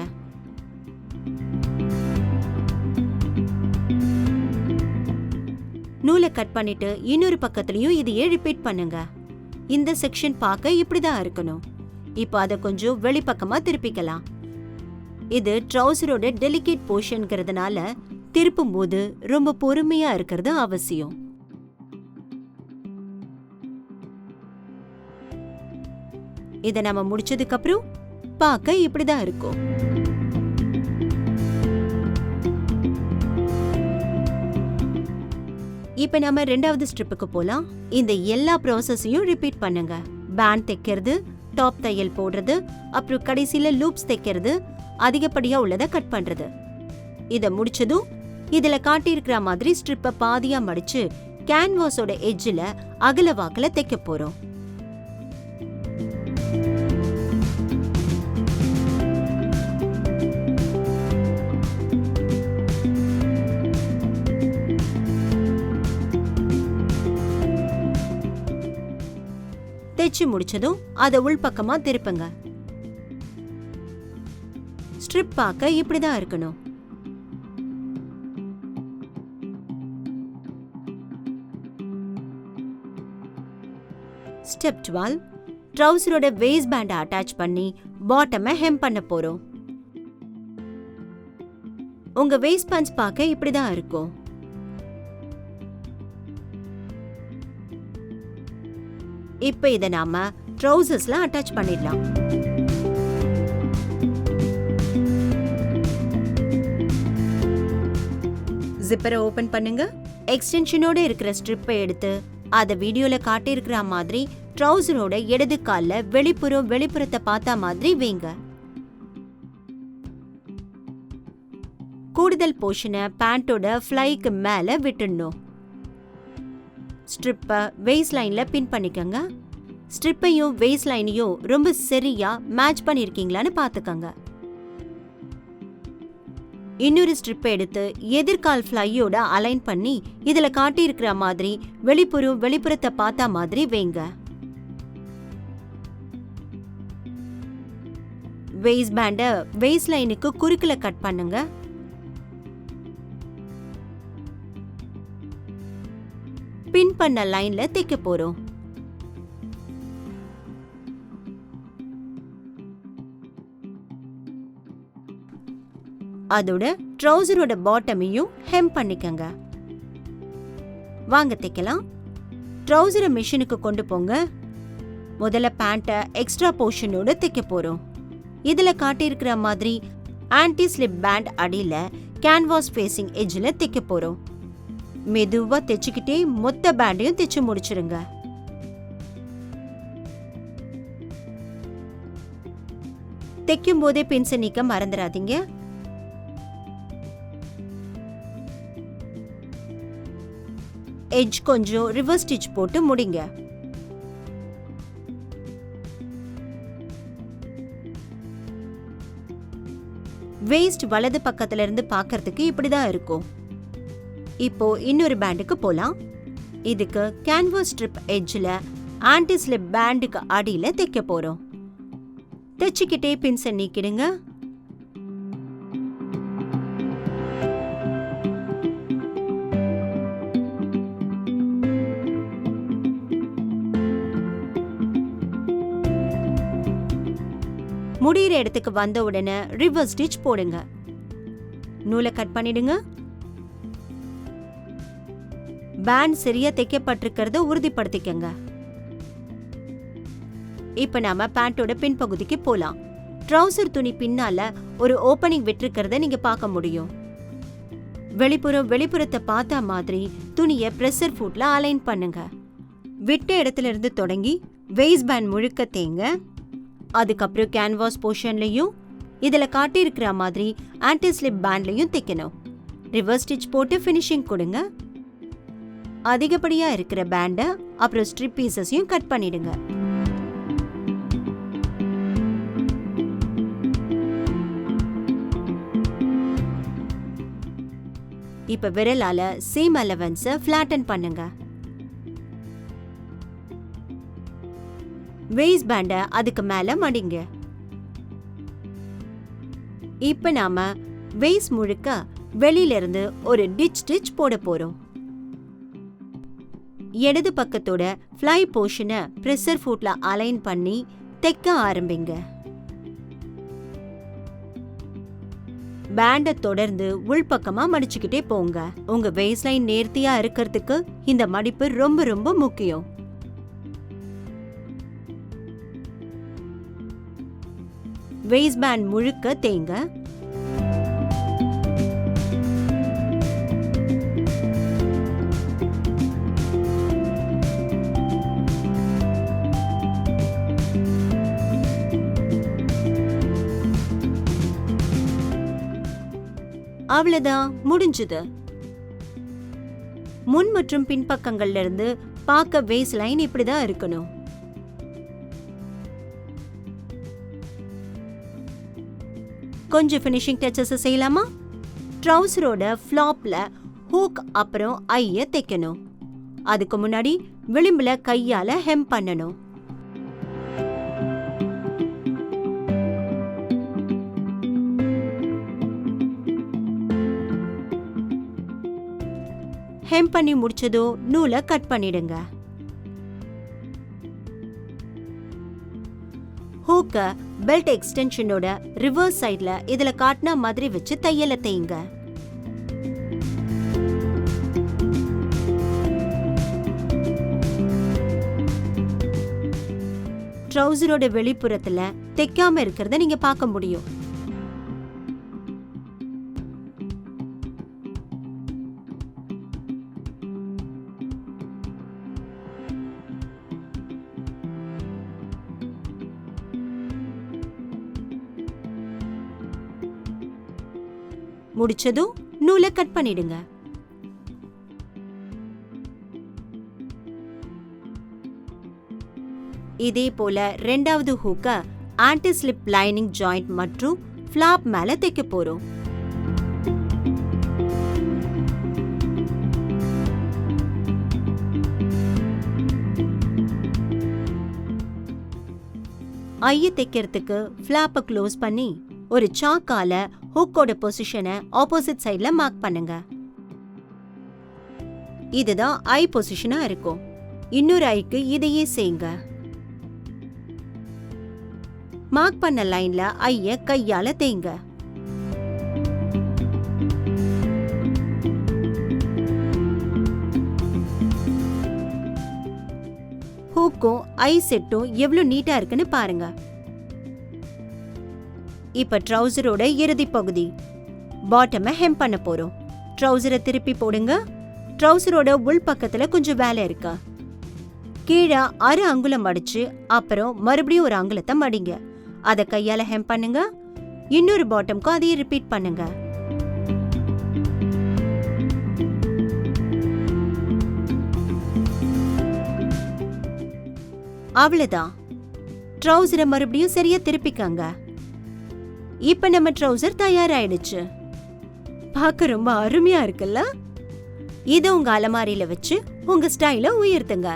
நூலை கட் பண்ணிட்டு இன்னொரு பக்கத்துலயும் இதையே ரிப்பீட் பண்ணுங்க. இந்த செக்ஷன் பார்க்க இப்படிதான் இருக்கணும். இப்போ அதை கொஞ்சம் வெளிப்பக்கமா திருப்பிக்கலாம். இது ட்ரவுசரோட டெலிகேட் போர்ஷன்ங்கிறதுனால திருப்பும் போது ரொம்ப பொறுமையா இருக்கிறது அவசியம். இதை நம்ம முடிச்சதுக்கு அப்புறம் பார்க்க இப்படிதான் இருக்கும். இப்ப நம்ம 2வது ஸ்ட்ரிப்புக்கு போலாம். இந்த எல்லா ப்ராசஸையும் ரிப்பீட் பண்ணுங்க. பேண்ட் தைக்கிறது, டாப் தையல் போடுறது, அப்புறம் கடைசியில லூப்ஸ் தைக்கிறது, அதிகப்படியா உள்ளதை கட் பண்றது. இத முடிச்சதும் இதுல காட்டியிருக்கிற மாதிரி ஸ்ட்ரிப்பை பாதியா மடிச்சு கேன்வாஸோட எட்ஜில் அகல வாக்குல தைக்க போறோம். தைச்சு முடிச்சதும் அதை உள்பக்கமா திருப்புங்க. ஸ்ட்ரிப் பார்க்க இப்படிதான் இருக்கணும். ஸ்டெப் 12 ட்ரவுசரோட வேஸ்ட் பேண்டை அட்டாச் பண்ணி பாட்டமை ஹெம் பண்ண போறோம். உங்க வேஸ்ட் பேண்ட்ஸ் பார்க்க இப்படிதான் இருக்கும். இப்ப இத நாம ட்ரவுசர்ஸ்ல அட்டாச் பண்ணிடலாம். ஜிப்பரை ஓபன் பண்ணுங்க. எக்ஸ்டென்ஷனோட இருக்கிற ஸ்ட்ரிப்பை எடுத்து அத வீடியோல காட்டி இருக்கிற மாதிரி ட்ரவுசரோட இடது கால்ல வெளிப்புறத்தை பார்த்த மாதிரி வைங்க. கூடுதல் போர்ஷனை பேண்டோட ஃப்ளைக்கு மேல விட்டுடணும். ஸ்ட்ரிப்பை வேஸ்ட் லைன்ல பின் பண்ணிக்கங்க. ஸ்ட்ரிப்பையும் வேஸ்ட் லைனையும் ரொம்ப சரியா மேட்ச் பண்ணிருக்கீங்களான்னு பாத்துக்கங்க. இன்னொரு ஸ்ட்ரிப்பை எடுத்து எதிர்கால் ஃப்ளையோட அலைன் பண்ணி இதுல காட்டி இருக்கிற மாதிரி வெளிப்புறத்தை பார்த்த மாதிரி வைங்க. வேஸ்ட் பேண்ட வேஸ்ட் லைனுக்கு குறுக்குல கட் பண்ணுங்க. பின் பண்ண லைன்ல தைக்க போறோம். அதோட ட்ரவுசரோட பாட்டமையும் ஹெம் பண்ணிக்கங்க. வாங்க தைக்கலாம். ட்ரவுசரை மிஷினுக்கு கொண்டு போங்க. முதல்ல பேண்ட்டை எக்ஸ்ட்ரா போர்ஷனோட தைக்க போறோம். இதுல காட்டியிருக்கிற மாதிரி ஆன்டி ஸ்லிப் பேண்ட் அடியில கேன்வாஸ் ஃபேசிங் எட்ஜில் தைக்க போறோம். மெதுவா தைச்சுக்கிட்டே மொத்த பேண்டையும் தைச்சு முடிச்சிருங்க. தைக்கும் போதே பின்ஸை நீக்க மறந்துடாதீங்க. எட்ஜ் கொஞ்சம் ரிவர்ஸ் ஸ்டிச் போட்டு முடிங்க. வேஸ்ட் வலது பக்கத்துல இருந்து பார்க்கிறதுக்கு இப்படிதான் இருக்கும். இப்போ இன்னொரு பேண்டுக்கு போலாம். இதுக்கு கேன்வாஸ் ஸ்ட்ரிப் எட்ஜில் ஆன்டி ஸ்லிப் பேண்டுக்கு அடியில தைக்க போறோம். தைச்சுக்கிட்டே பின்ஸை நீக்கிடுங்க. முடியிற இடத்துக்கு வந்த உடனே ரிவர்ஸ் ஸ்டிச் போடுங்க. நூலை கட் பண்ணிடுங்க. பேண்ட் சரியா தைக்கப்பட்டிருக்கிறத உறுதிப்படுத்திக்கங்க. இப்ப நாம பேண்டோட பின்பகுதிக்கு போலாம். ட்ரவுசர் துணி பின்னால ஒரு ஓபனிங் விட்டிருக்கிறத நீங்க பார்க்க முடியும். வெளிப்புறத்தை பார்த்த மாதிரி துணியை பிரஷர் ஃபுட்ல அலைன் பண்ணுங்க. விட்ட இடத்துல இருந்து தொடங்கி வெயிஸ்ட் பேண்ட் முழுக்க தேங்க. அதுக்கப்புறம் கேன்வாஸ் போர்ஷன்லயும் இதுல காட்டியிருக்கிற மாதிரி ஆன்டி ஸ்லிப் பேண்ட்லயும் தைக்கணும். ரிவர்ஸ் ஸ்டிச் போட்டு ஃபினிஷிங் கொடுங்க. அதிகப்படியா இருக்கிற பேண்ட அப்புறம் ஸ்ட்ரிப் பீசஸையும் கட் பண்ணிடுங்க. இப்ப விரலால சீம் அலவன்ஸ ஃபிளாட்டன் பண்ணுங்க. வெயிஸ்ட் பேண்ட அதுக்கு மேல மடிங்க. இப்ப நாம வெயிஸ்ட் முழுக்க வெளியில இருந்து ஒரு டிச் ஸ்டிச் போட போறோம். இடது பக்கத்தோட ஃப்ளை போர்ஷனை பிரஷர் ஃபுட்ல அலைன் பண்ணி தைக்க ஆரம்பிங்க. பேண்ட தொடர்ந்து உள்பக்கமா மடிச்சுக்கிட்டே போங்க. உங்க வெயிஸ்ட் லைன் நேர்த்தியா இருக்கிறதுக்கு இந்த மடிப்பு ரொம்ப ரொம்ப முக்கியம். வெயிஸ்ட் பேண்ட் முழுக்க தேங்க. அவ்வளவுதான், முடிஞ்சது. முன் மற்றும் பின்பக்கங்கள்ல இருந்து பார்க்க வேஸ்ட் லைன் இப்படிதான் இருக்கணும். கொஞ்சம் ஃபினிஷிங் டச்சஸ் செய்யலாமா? ட்ரவுசரோட ஃப்ளாப்ல ஹூக் அப்புறம் ஐய தைக்கணும். அதுக்கு முன்னாடி விளிம்புல கையால ஹெம் பண்ணணும். ஹெம் பண்ணி முடிச்சதோ நூலை கட் பண்ணிடுங்க. ஹூக்க பெல்ட் எக்ஸ்டென்ஷனோட ரிவர்ஸ் சைட்ல இதுல காட்டின மாதிரி வச்சு தையல தேய்ங்க. ட்ரவுசரோட வெளிப்புறத்துல தைக்காம இருக்கிறத நீங்க பார்க்க முடியும். முடிச்சதும் நூலை கட் பண்ணிடுங்க. இதே போல ரெண்டாவது ஹூக்க ஆன்டி ஸ்லிப் லைனிங் ஜாயிண்ட் மற்றும் ஃப்ளாப் மேல தைக்க போறோம். ஐய தைக்கிறதுக்கு ஃப்ளாப்பை க்ளோஸ் பண்ணி ஒரு சாக்கால ஹூக்கோட பொசிஷனை ஆப்போசிட் சைட்ல மார்க் பண்ணுங்க. இதுதான் ஐ பொசிஷனா இருக்கும். இன்னொரு ஐக்கு இதையே செய்யுங்க. மார்க் பண்ண லைன்ல ஐய கையால தேய்ங்க. ஹூக்கும் ஐ செட்டும் எவ்வளவு நீட்டா இருக்குன்னு பாருங்க. இப்ப ட்ரவுசரோட இறுதி பகுதி பாட்டமை ஹெம் பண்ண போறோம். ட்ரவுசரை திருப்பி போடுங்க. ட்ரவுசரோட உள் பக்கத்துல கொஞ்சம் வேலை இருக்கா. கீழே 1/2 அங்குலம் மடிச்சு அப்புறம் மறுபடியும் ஒரு அங்குலத்தை மடிங்க. அதை கையால ஹெம் பண்ணுங்க. இன்னொரு பாட்டம்க்கும் அதையே ரிப்பீட் பண்ணுங்க. அவ்வளவுதான். ட்ரவுசரை மறுபடியும் சரியா திருப்பிக்கங்க. இப்ப நம்ம ட்ரவுசர் தயாராயிடுச்சு. பார்க்க ரொம்ப அருமையா இருக்குல்ல? இதை உங்க அலமாரியில வச்சு உங்க ஸ்டைல உயர்த்துங்க.